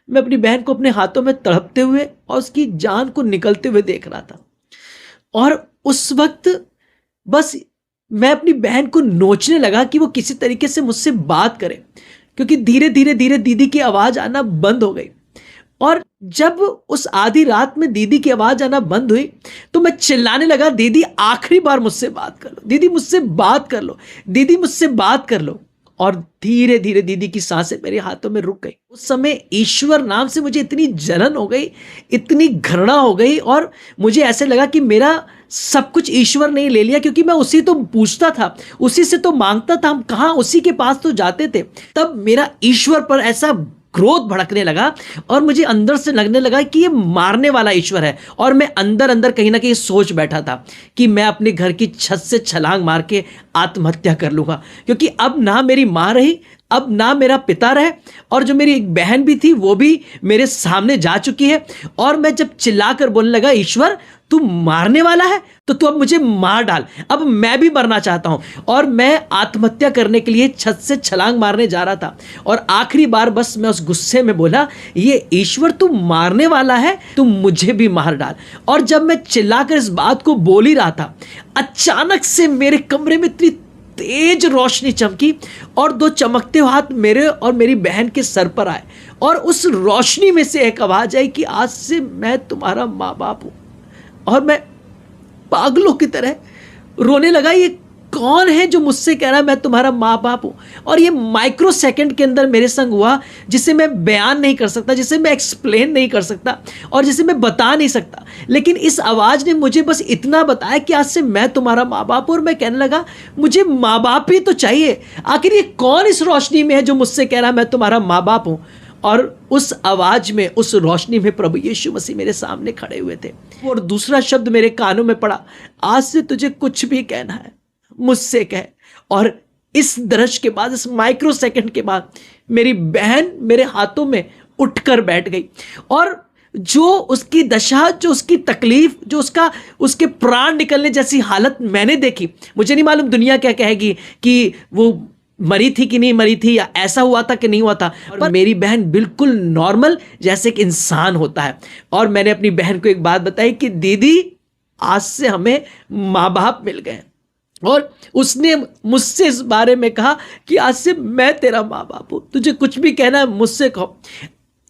मैं अपनी बहन को अपने हाथों में तड़पते हुए और उसकी जान को निकलते हुए देख रहा था। और उस वक्त बस मैं अपनी बहन को नोचने लगा कि वो किसी तरीके से मुझसे बात करे, क्योंकि धीरे धीरे दीदी की आवाज़ आना बंद हो गई। और जब उस आधी रात में दीदी की आवाज़ आना बंद हुई तो मैं चिल्लाने लगा, दीदी आखिरी बार मुझसे बात कर लो, दीदी मुझसे बात कर लो, दीदी मुझसे बात कर लो। और धीरे धीरे दीदी की सांसें मेरे हाथों में रुक गई। उस समय ईश्वर नाम से मुझे इतनी जलन हो गई, इतनी घृणा हो गई और मुझे ऐसे लगा कि मेरा सब कुछ ईश्वर ने ले लिया, क्योंकि मैं उसी तो पूछता था, उसी से तो मांगता था, हम कहाँ उसी के पास तो जाते थे। तब मेरा ईश्वर पर ऐसा क्रोध भड़कने लगा और मुझे अंदर से लगने लगा कि ये मारने वाला ईश्वर है। और मैं अंदर अंदर कहीं ना कहीं सोच बैठा था कि मैं अपने घर की छत से छलांग मार के आत्महत्या कर लूँगा, क्योंकि अब ना मेरी माँ रही, अब ना मेरा पिता रहे, और जो मेरी एक बहन भी थी वो भी मेरे सामने जा चुकी है। और मैं जब चिल्लाकर बोलने लगा, ईश्वर तू मारने वाला है तो तू अब मुझे मार डाल, अब मैं भी मरना चाहता हूं। और मैं आत्महत्या करने के लिए छत से छलांग मारने जा रहा था और आखिरी बार बस मैं उस गुस्से में बोला, ये ईश्वर तू मारने वाला है, तू मुझे भी मार डाल। और जब मैं चिल्लाकर इस बात को बोल ही रहा था, अचानक से मेरे कमरे में इतनी तेज रोशनी चमकी और दो चमकते हाथ मेरे और मेरी बहन के सर पर आए और उस रोशनी में से एक आवाज आई कि आज से मैं तुम्हारा माँ बाप हूं। और मैं पागलों की तरह रोने लगा, ये कौन है जो मुझसे कह रहा है मैं तुम्हारा माँ बाप हूं। और ये माइक्रो सेकंड के अंदर मेरे संग हुआ, जिसे मैं बयान नहीं कर सकता, जिसे मैं एक्सप्लेन नहीं कर सकता और जिसे मैं बता नहीं सकता। लेकिन इस आवाज ने मुझे बस इतना बताया कि आज से मैं तुम्हारा माँ बाप हूं। और मैं कहने लगा, मुझे माँ बाप ही तो चाहिए, आखिर ये कौन इस रोशनी में है जो मुझसे कह रहा है मैं तुम्हारा माँ बाप हूं। और उस आवाज में, उस रोशनी में प्रभु यीशु मसीह मेरे सामने खड़े हुए थे। और दूसरा शब्द मेरे कानों में पड़ा, आज से तुझे कुछ भी कहना है मुझसे कह। और इस दृश्य के बाद, इस माइक्रो सेकंड के बाद, मेरी बहन मेरे हाथों में उठकर बैठ गई। और जो उसकी दशा, जो उसकी तकलीफ, जो उसके प्राण निकलने जैसी हालत मैंने देखी, मुझे नहीं मालूम दुनिया क्या कहेगी कि वो मरी थी कि नहीं मरी थी, या ऐसा हुआ था कि नहीं हुआ था, पर मेरी बहन बिल्कुल नॉर्मल जैसे एक इंसान होता है। और मैंने अपनी बहन को एक बात बताई कि दीदी, आज से हमें माँ बाप मिल गए। और उसने मुझसे इस बारे में कहा कि आज से मैं तेरा माँ बाप हूं, तुझे कुछ भी कहना है मुझसे कहो।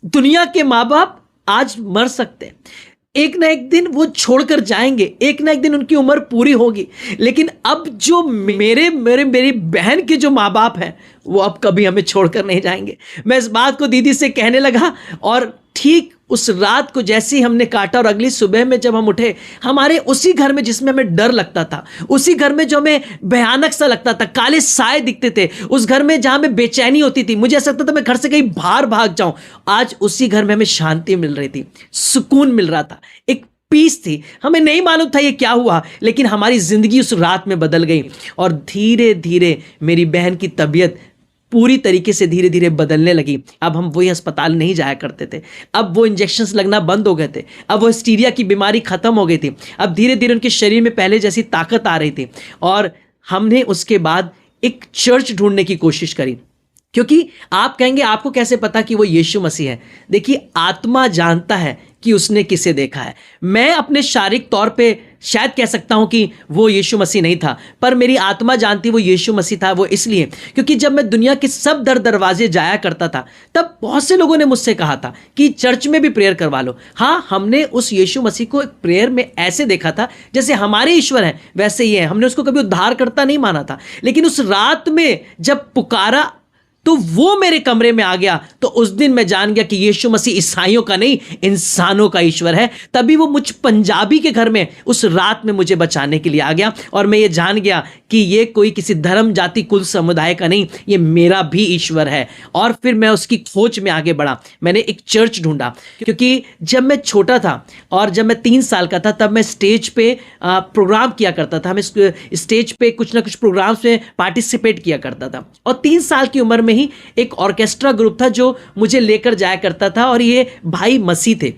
दुनिया के माँ बाप आज मर सकते हैं, एक ना एक दिन वो छोड़कर जाएंगे, एक ना एक दिन उनकी उम्र पूरी होगी, लेकिन अब जो मेरी बहन के जो माँ बाप हैं वो अब कभी हमें छोड़कर नहीं जाएंगे। मैं इस बात को दीदी से कहने लगा और ठीक उस रात को जैसे ही हमने काटा और अगली सुबह में जब हम उठे, हमारे उसी घर में जिसमें हमें डर लगता था, उसी घर में जो हमें भयानक सा लगता था, काले साए दिखते थे, उस घर में जहां में बेचैनी होती थी, मुझे ऐसा लगता था मैं घर से कहीं बाहर भाग जाऊं, आज उसी घर में हमें शांति मिल रही थी, सुकून मिल रहा था, एक पीस थी। हमें नहीं मालूम था ये क्या हुआ, लेकिन हमारी जिंदगी उस रात में बदल गई। और धीरे धीरे मेरी बहन की तबीयत पूरी तरीके से धीरे धीरे बदलने लगी। अब हम वही अस्पताल नहीं जाया करते थे, अब वो इंजेक्शंस लगना बंद हो गए थे, अब वो हिस्टीरिया की बीमारी खत्म हो गई थी, अब धीरे धीरे उनके शरीर में पहले जैसी ताकत आ रही थी। और हमने उसके बाद एक चर्च ढूंढने की कोशिश करी, क्योंकि आप कहेंगे आपको कैसे पता कि वो यीशु मसीह है। देखिए, आत्मा जानता है कि उसने किसे देखा है। मैं अपने शारीरिक तौर पे शायद कह सकता हूं कि वो यीशु मसीह नहीं था, पर मेरी आत्मा जानती वो यीशु मसीह था। वो इसलिए क्योंकि जब मैं दुनिया के सब दरवाजे जाया करता था, तब बहुत से लोगों ने मुझसे कहा था कि चर्च में भी प्रेयर करवा लो। हाँ, हमने उस यीशु मसीह को एक प्रेयर में ऐसे देखा था जैसे हमारे ईश्वर हैं वैसे ही है, हमने उसको कभी उद्धारकर्ता नहीं माना था। लेकिन उस रात में जब पुकारा तो वो मेरे कमरे में आ गया, तो उस दिन मैं जान गया कि यीशु मसीह ईसाइयों का नहीं, इंसानों का ईश्वर है। तभी वो मुझ पंजाबी के घर में उस रात में मुझे बचाने के लिए आ गया, और मैं ये जान गया कि ये कोई किसी धर्म, जाति, कुल, समुदाय का नहीं, ये मेरा भी ईश्वर है। और फिर मैं उसकी खोज में आगे बढ़ा। मैंने एक चर्च ढूंढा, क्योंकि जब मैं छोटा था और जब मैं 3 साल का था, तब मैं स्टेज पे प्रोग्राम किया करता था। मैं स्टेज पे कुछ ना कुछ प्रोग्राम्स में पार्टिसिपेट किया करता था, और 3 साल की उम्र में ही एक ऑर्केस्ट्रा ग्रुप था जो मुझे लेकर जाया करता था, और ये भाई मसीह थे।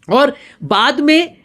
और बाद में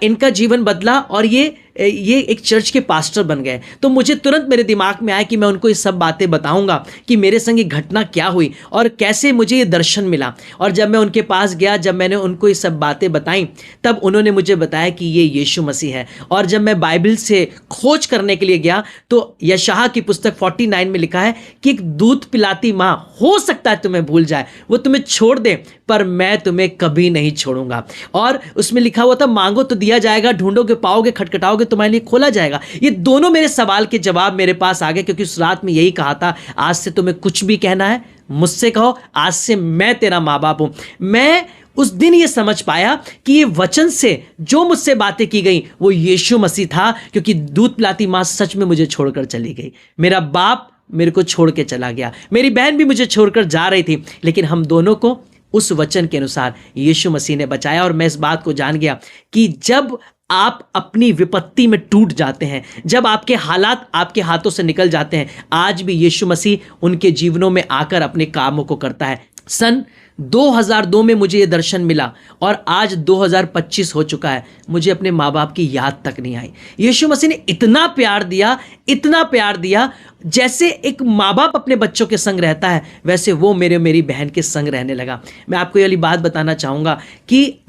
इनका जीवन बदला और ये एक चर्च के पास्टर बन गए। तो मुझे तुरंत मेरे दिमाग में आया कि मैं उनको ये सब बातें बताऊंगा कि मेरे संग ये घटना क्या हुई और कैसे मुझे ये दर्शन मिला। और जब मैं उनके पास गया, जब मैंने उनको ये सब बातें बताई, तब उन्होंने मुझे बताया कि ये यीशु मसीह है। और जब मैं बाइबल से खोज करने के लिए गया, तो यशायाह की पुस्तक 49 में लिखा है कि एक दूध पिलाती माँ हो सकता है तुम्हें भूल जाए, वो तुम्हें छोड़ दे, पर मैं तुम्हें कभी नहीं छोड़ूंगा। और उसमें लिखा हुआ था, मांगो तो दिया जाएगा, ढूंढोगे पाओगे, खटखटाओगे तुम्हारे लिए खोला जाएगा। ये दोनों मेरे सवाल के जवाब मेरे पास आ गए, क्योंकि उस रात में यही कहा था, आज से तुम्हें कुछ भी कहना है मुझसे कहो, आज से मैं तेरा माँ बाप हूं। मैं उस दिन ये समझ पाया कि ये वचन से जो मुझसे बातें की गई वो यीशु मसीह था, क्योंकि दूध पिलाती माँ सच में मुझे छोड़कर चली गई। मेरा बाप मेरे को छोड़ के चला गया, मेरी बहन भी मुझे छोड़कर जा रही थी, लेकिन हम दोनों को उस वचन के अनुसार यीशु मसीह ने बचाया। और मैं इस बात को जान गया कि जब आप अपनी विपत्ति में टूट जाते हैं, जब आपके हालात आपके हाथों से निकल जाते हैं, आज भी यीशु मसीह उनके जीवनों में आकर अपने कामों को करता है। सन 2002 में मुझे ये दर्शन मिला और आज 2025 हो चुका है, मुझे अपने माँ बाप की याद तक नहीं आई। यीशु मसीह ने इतना प्यार दिया, इतना प्यार दिया, जैसे एक माँ बाप अपने बच्चों के संग रहता है वैसे वो मेरी बहन के संग रहने लगा। मैं आपको ये वाली बात बताना चाहूँगा कि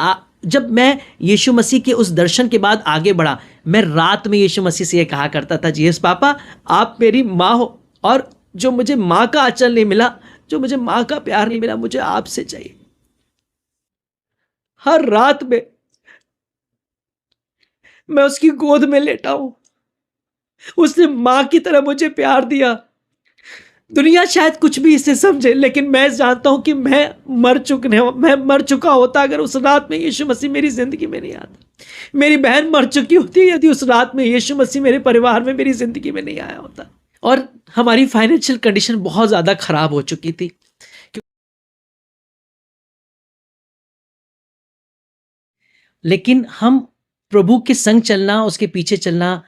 जब मैं यीशु मसीह के उस दर्शन के बाद आगे बढ़ा, मैं रात में यीशु मसीह से ये कहा करता था, जीसस पापा आप मेरी माँ हो, और जो मुझे माँ का आंचल नहीं मिला, जो मुझे माँ का प्यार नहीं मिला, मुझे आपसे चाहिए। हर रात में मैं उसकी गोद में लेटा हूं, उसने माँ की तरह मुझे प्यार दिया। दुनिया शायद कुछ भी इसे समझे, लेकिन मैं जानता हूं कि मैं मर चुका होता अगर उस रात में यीशु मसीह मेरी जिंदगी में नहीं आता। मेरी बहन मर चुकी होती यदि उस रात में यीशु मसीह मेरे परिवार में, मेरी जिंदगी में नहीं आया होता। और हमारी फाइनेंशियल कंडीशन बहुत ज्यादा खराब हो चुकी थी, लेकिन हम प्रभु के संग चलना, उसके पीछे चलना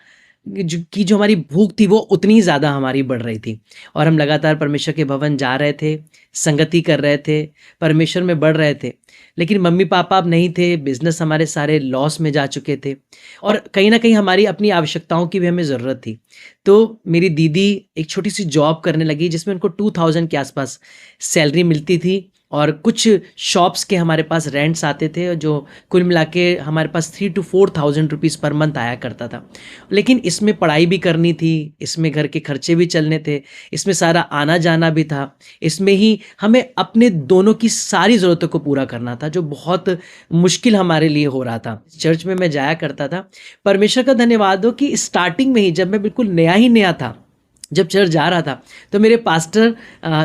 जो हमारी भूख थी वो उतनी ज़्यादा हमारी बढ़ रही थी। और हम लगातार परमेश्वर के भवन जा रहे थे, संगति कर रहे थे, परमेश्वर में बढ़ रहे थे, लेकिन मम्मी पापा अब नहीं थे, बिजनेस हमारे सारे लॉस में जा चुके थे और कहीं ना कहीं हमारी अपनी आवश्यकताओं की भी हमें ज़रूरत थी। तो मेरी दीदी एक छोटी सी जॉब करने लगी जिसमें उनको 2000 के आसपास सैलरी मिलती थी और कुछ शॉप्स के हमारे पास रेंट्स आते थे जो कुल मिला के हमारे पास 3 to 4,000 रुपीज़ पर मंथ आया करता था। लेकिन इसमें पढ़ाई भी करनी थी, इसमें घर के खर्चे भी चलने थे, इसमें सारा आना जाना भी था, इसमें ही हमें अपने दोनों की सारी ज़रूरतों को पूरा करना था, जो बहुत मुश्किल हमारे लिए हो रहा था। चर्च में मैं जाया करता था, परमेश्वर का धन्यवाद हो कि स्टार्टिंग में ही जब मैं बिल्कुल नया था, जब चर्च जा रहा था, तो मेरे पास्टर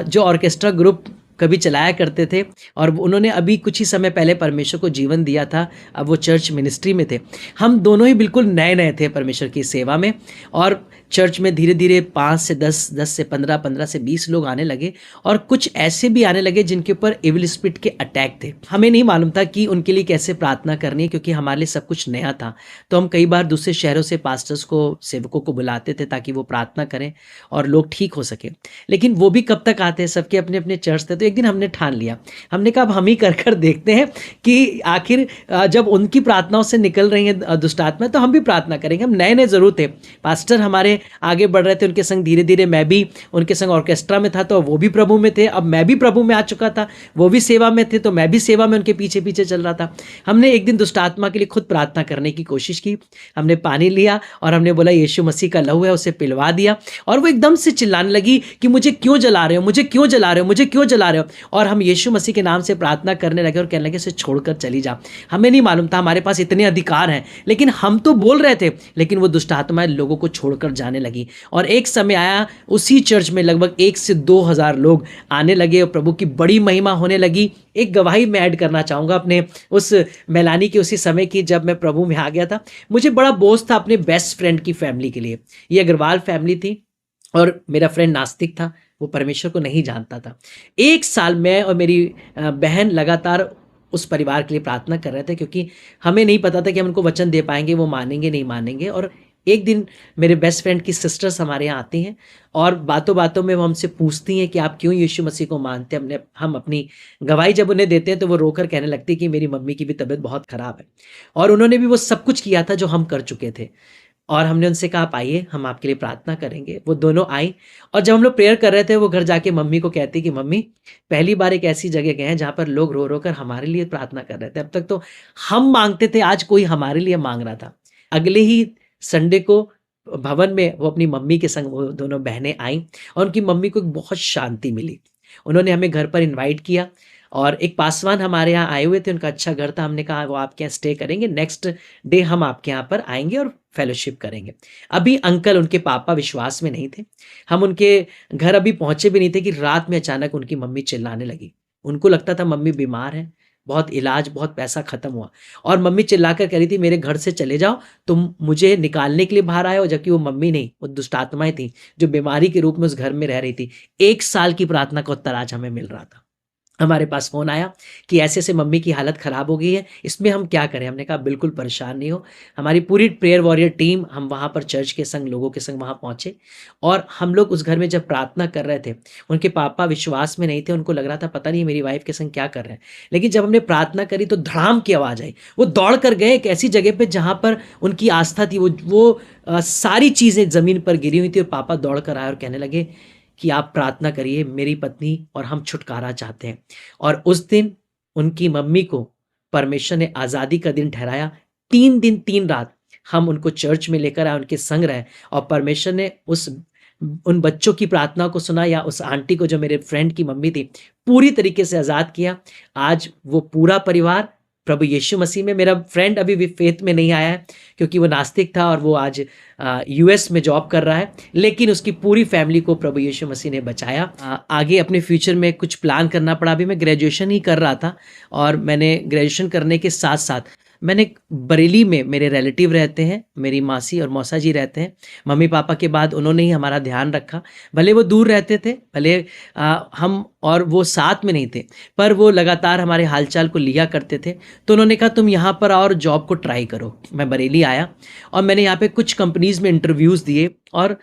जो ऑर्केस्ट्रा ग्रुप कभी चलाया करते थे और उन्होंने अभी कुछ ही समय पहले परमेश्वर को जीवन दिया था, अब वो चर्च मिनिस्ट्री में थे। हम दोनों ही बिल्कुल नए थे परमेश्वर की सेवा में और चर्च में धीरे धीरे 5 से 10, 10 से 15, 15 से 20 लोग आने लगे और कुछ ऐसे भी आने लगे जिनके ऊपर एविल स्पिरिट के अटैक थे। हमें नहीं मालूम था कि उनके लिए कैसे प्रार्थना करनी है, क्योंकि हमारे लिए सब कुछ नया था। तो हम कई बार दूसरे शहरों से पास्टर्स को, सेवकों को बुलाते थे ताकि वो प्रार्थना करें और लोग ठीक हो सके। लेकिन वो भी कब तक आते हैं, सबके अपने अपने चर्च थे। तो एक दिन हमने ठान लिया, हमने कहा अब हम ही कर देखते हैं कि आखिर जब उनकी प्रार्थनाओं से निकल रही है दुष्ट आत्मा, तो हम भी प्रार्थना करेंगे। हम नए जरूर थे, पास्टर हमारे आगे बढ़ रहे थे, उनके संग धीरे धीरे मैं भी उनके संग ऑर्केस्ट्रा में था, तो वो भी प्रभु में थे, अब मैं भी प्रभु में आ चुका था, वो भी सेवा में थे, तो मैं भी सेवा में उनके पीछे पीछे चल रहा था। हमने एक दिन दुष्ट आत्मा के लिए खुद प्रार्थना करने की कोशिश की। हमने पानी लिया और हमने बोला यीशु मसीह का लहू है, उसे पिलवा दिया और वो एकदम से चिल्लाने लगी कि मुझे क्यों जला रहे हो, मुझे क्यों जला रहे हो, मुझे क्यों जला रहे हो। और हम यीशु मसीह के नाम से प्रार्थना करने लगे और कहने लगे इसे छोड़कर चली जा। हमें नहीं मालूम था हमारे पास इतने अधिकार हैं, लेकिन हम तो बोल रहे थे, लेकिन वो दुष्ट आत्माएं लोगों को छोड़कर जाने लगी। और एक समय आया, उसी चर्च में लगभग 1 से 2,000 लोग आने लगे और प्रभु की बड़ी महिमा होने लगी। एक गवाही मैं ऐड करना चाहूँगा अपने उस मैलानी की, उसी समय की जब मैं प्रभु में आ गया था। मुझे बड़ा बोझ था अपने बेस्ट फ्रेंड की फैमिली के लिए। ये अग्रवाल फैमिली थी और मेरा फ्रेंड नास्तिक था, वो परमेश्वर को नहीं जानता था। 1 साल मैं और मेरी बहन लगातार उस परिवार के लिए प्रार्थना कर रहे थे, क्योंकि हमें नहीं पता था कि हम उनको वचन दे पाएंगे, वो मानेंगे नहीं मानेंगे। और एक दिन मेरे बेस्ट फ्रेंड की सिस्टर्स हमारे यहाँ आती हैं और बातों बातों में वो हमसे पूछती हैं कि आप क्यों यीशु मसीह को मानते हैं। हम अपनी गवाही जब उन्हें देते हैं तो वो रोकर कहने लगती कि मेरी मम्मी की भी तबीयत बहुत ख़राब है और उन्होंने भी वो सब कुछ किया था जो हम कर चुके थे। और हमने उनसे कहा आप आइए, हम आपके लिए प्रार्थना करेंगे। वो दोनों आई और जब हम लोग प्रेयर कर रहे थे, वो घर जाके मम्मी को कहती कि मम्मी पहली बार एक ऐसी जगह गए हैं जहाँ पर लोग रो रो कर हमारे लिए प्रार्थना कर रहे थे। अब तक तो हम मांगते थे, आज कोई हमारे लिए मांग रहा था। अगले ही संडे को भवन में वो अपनी मम्मी के संग वो दोनों बहनें आईं और उनकी मम्मी को बहुत शांति मिली। उन्होंने हमें घर पर इनवाइट किया और एक पासवान हमारे यहाँ आए हुए थे, उनका अच्छा घर था। हमने कहा वो आपके यहाँ स्टे करेंगे, नेक्स्ट डे हम आपके यहाँ पर आएंगे और फेलोशिप करेंगे। अभी अंकल, उनके पापा विश्वास में नहीं थे। हम उनके घर अभी पहुंचे भी नहीं थे कि रात में अचानक उनकी मम्मी चिल्लाने लगी। उनको लगता था मम्मी बीमार है, बहुत इलाज, बहुत पैसा खत्म हुआ और मम्मी चिल्लाकर कह रही थी मेरे घर से चले जाओ, तुम मुझे निकालने के लिए बाहर आए हो। जबकि वो मम्मी नहीं, वो दुष्ट आत्माएं थी जो बीमारी के रूप में उस घर में रह रही थी। 1 साल की प्रार्थना का उत्तर आज हमें मिल रहा था। हमारे पास फ़ोन आया कि ऐसे-ऐसे मम्मी की हालत ख़राब हो गई है, इसमें हम क्या करें? हमने कहा बिल्कुल परेशान नहीं हो। हमारी पूरी प्रेयर वॉरियर टीम हम वहाँ पर चर्च के संग लोगों के संग वहाँ पहुँचे और हम लोग उस घर में जब प्रार्थना कर रहे थे, उनके पापा विश्वास में नहीं थे, उनको लग रहा था पता नहीं मेरी वाइफ़ के संग क्या कर रहे हैं। लेकिन जब हमने प्रार्थना करी तो धड़ाम की आवाज़ आई। वो दौड़ कर गए एक ऐसी जगह पे जहाँ पर उनकी आस्था थी, सारी चीज़ें ज़मीन पर गिरी हुई थी और पापा दौड़ कर आए और कहने लगे कि आप प्रार्थना करिए, मेरी पत्नी और हम छुटकारा चाहते हैं। और उस दिन उनकी मम्मी को परमेश्वर ने आज़ादी का दिन ठहराया। 3 दिन 3 रात हम उनको चर्च में लेकर आए, उनके संग रहे और परमेश्वर ने उन बच्चों की प्रार्थना को सुना या उस आंटी को जो मेरे फ्रेंड की मम्मी थी, पूरी तरीके से आज़ाद किया। आज वो पूरा परिवार प्रभु यीशु मसीह में, मेरा फ्रेंड अभी भी फ़ेथ में नहीं आया है क्योंकि वो नास्तिक था और वो आज यूएस में जॉब कर रहा है, लेकिन उसकी पूरी फैमिली को प्रभु यीशु मसीह ने बचाया। आगे अपने फ्यूचर में कुछ प्लान करना पड़ा। अभी मैं ग्रेजुएशन ही कर रहा था और मैंने ग्रेजुएशन करने के साथ-साथ मैंने बरेली में मेरे रिलेटिव रहते हैं, मेरी मासी और मौसा जी रहते हैं। मम्मी-पापा के बाद उन्होंने ही हमारा ध्यान रखा। भले वो दूर रहते थे, भले हम और वो साथ में नहीं थे, पर वो लगातार हमारे हालचाल को लिया करते थे। तो उन्होंने कहा तुम यहाँ पर आओ और जॉब को ट्राई करो। मैं बरेली आया और मैंने यहाँ पे कुछ कंपनीज़ में इंटरव्यूज़ दिए और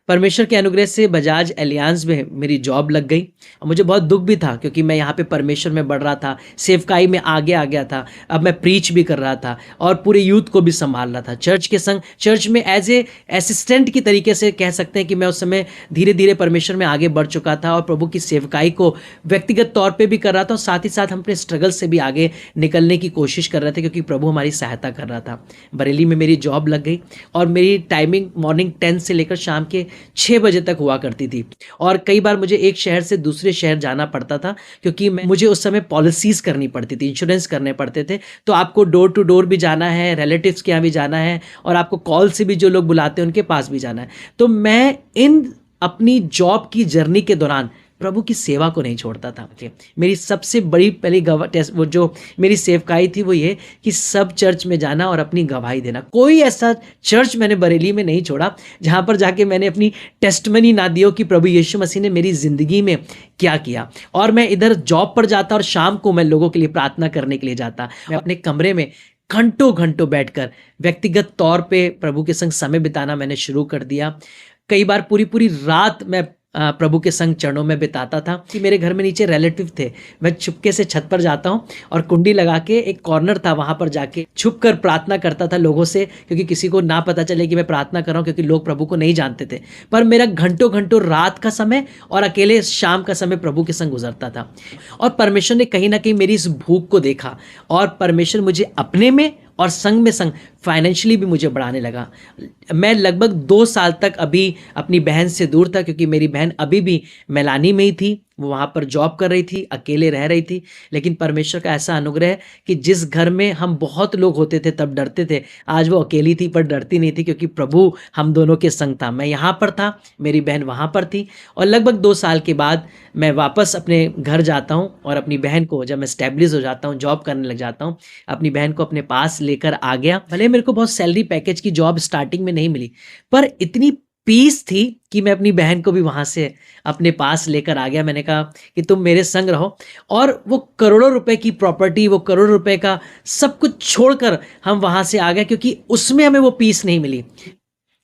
परमेश्वर के अनुग्रह से बजाज एलियांज में मेरी जॉब लग गई और मुझे बहुत दुःख भी था क्योंकि मैं यहाँ पे परमेश्वर में बढ़ रहा था, सेवकाई में आगे आ गया था। अब मैं प्रीच भी कर रहा था और पूरे यूथ को भी संभाल रहा था। चर्च के संग चर्च में एज ए असिस्टेंट की तरीके से कह सकते हैं कि मैं उस समय धीरे-धीरे परमेश्वर में आगे बढ़ चुका था और प्रभु की सेवकाई को व्यक्तिगत तौर पे भी कर रहा था और साथ ही साथ हम अपने स्ट्रगल से भी आगे निकलने की कोशिश कर रहे थे क्योंकि प्रभु हमारी सहायता कर रहा था। बरेली में मेरी जॉब लग गई और मेरी टाइमिंग मॉर्निंग 10 से लेकर शाम के 6 बजे तक हुआ करती थी और कई बार मुझे एक शहर से दूसरे शहर जाना पड़ता था क्योंकि मुझे उस समय पॉलिसीज़ करनी पड़ती थी, इंश्योरेंस करने पड़ते थे। तो आपको डोर टू डोर भी जाना है, रिलेटिव्स के यहाँ भी जाना है और आपको कॉल से भी जो लोग बुलाते हैं उनके पास भी जाना है। तो मैं अपनी जॉब की जर्नी के दौरान प्रभु की सेवा को नहीं छोड़ता था। मेरी सबसे बड़ी पहली वो जो मेरी सेवकाई थी वो ये कि सब चर्च में जाना और अपनी गवाही देना। कोई ऐसा चर्च मैंने बरेली में नहीं छोड़ा जहाँ पर जाके मैंने अपनी टेस्टमनी ना दी हो कि प्रभु यीशु मसीह ने मेरी ज़िंदगी में क्या किया। और मैं इधर जॉब पर जाता और शाम को मैं लोगों के लिए प्रार्थना करने के लिए जाता। मैं अपने कमरे में घंटों घंटों बैठकर व्यक्तिगत तौर पे प्रभु के संग समय बिताना मैंने शुरू कर दिया। कई बार पूरी पूरी रात मैं प्रभु के संग चरणों में बिताता था कि मेरे घर में नीचे रिलेटिव थे। मैं चुपके से छत पर जाता हूँ और कुंडी लगा के एक कॉर्नर था, वहाँ पर जाके छुप कर प्रार्थना करता था लोगों से, क्योंकि किसी को ना पता चले कि मैं प्रार्थना कर रहा हूँ, क्योंकि लोग प्रभु को नहीं जानते थे। पर मेरा घंटों घंटों रात का समय और अकेले शाम का समय प्रभु के संग गुजरता था और परमेश्वर ने कहीं ना कहीं मेरी इस भूख को देखा और परमेश्वर मुझे अपने में और संग में संग फाइनेंशियली भी मुझे बढ़ाने लगा। मैं लगभग 2 साल तक अभी अपनी बहन से दूर था क्योंकि मेरी बहन अभी भी मैलानी में ही थी, वो वहाँ पर जॉब कर रही थी, अकेले रह रही थी। लेकिन परमेश्वर का ऐसा अनुग्रह है कि जिस घर में हम बहुत लोग होते थे तब डरते थे, आज वो अकेली थी पर डरती नहीं थी क्योंकि प्रभु हम दोनों के संग था। मैं यहाँ पर था, मेरी बहन वहाँ पर थी और लगभग 2 साल के बाद मैं वापस अपने घर जाता हूँ और अपनी बहन को, जब मैं स्टैब्लिश हो जाता हूँ, जॉब करने लग जाता हूँ, अपनी बहन को अपने पास लेकर आ गया। भले मेरे को बहुत सैलरी पैकेज की जॉब स्टार्टिंग में नहीं मिली, पर इतनी पीस थी कि मैं अपनी बहन को भी वहाँ से अपने पास लेकर आ गया। मैंने कहा कि तुम मेरे संग रहो और वो करोड़ों रुपए की प्रॉपर्टी, वो करोड़ों रुपए का सब कुछ छोड़कर हम वहाँ से आ गए क्योंकि उसमें हमें वो पीस नहीं मिली।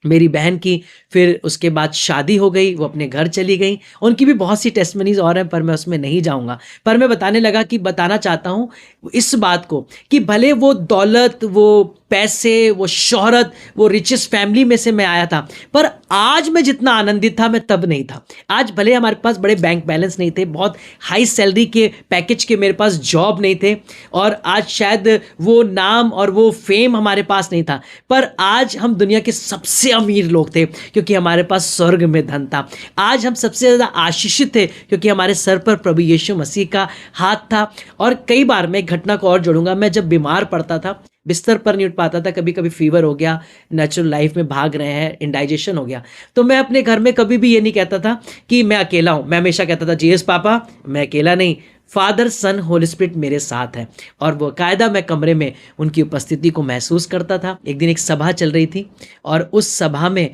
मेरी बहन की फिर उसके बाद शादी हो गई, वो अपने घर चली गई। उनकी भी बहुत सी टेस्टमनीज और हैं पर मैं उसमें नहीं जाऊंगा। पर मैं बताना चाहता हूँ इस बात को कि भले वो दौलत, वो पैसे, वो शोहरत, वो रिचेस्ट फैमिली में से मैं आया था, पर आज मैं जितना आनंदित था मैं तब नहीं था। आज भले हमारे पास बड़े बैंक बैलेंस नहीं थे, बहुत हाई सैलरी के पैकेज के मेरे पास जॉब नहीं थे और आज शायद वो नाम और वो फेम हमारे पास नहीं था, पर आज हम दुनिया के सबसे अमीर लोग थे क्योंकि हमारे पास स्वर्ग में धन था। आज हम सबसे ज़्यादा आशीषित थे क्योंकि हमारे सर पर प्रभु यीशु मसीह का हाथ था। और कई बार मैं एक घटना को और जोड़ूंगा, मैं जब बीमार पड़ता था, बिस्तर पर नहीं उठ पाता था, कभी कभी फीवर हो गया, नेचुरल लाइफ में भाग रहे हैं, इंडाइजेशन हो गया, तो मैं अपने घर में कभी भी ये नहीं कहता था कि मैं अकेला हूँ। मैं हमेशा कहता था जीएस पापा, मैं अकेला नहीं, फादर सन होली स्पिरिट मेरे साथ है। और वो कायदा मैं कमरे में उनकी उपस्थिति को महसूस करता था। एक दिन एक सभा चल रही थी और उस सभा में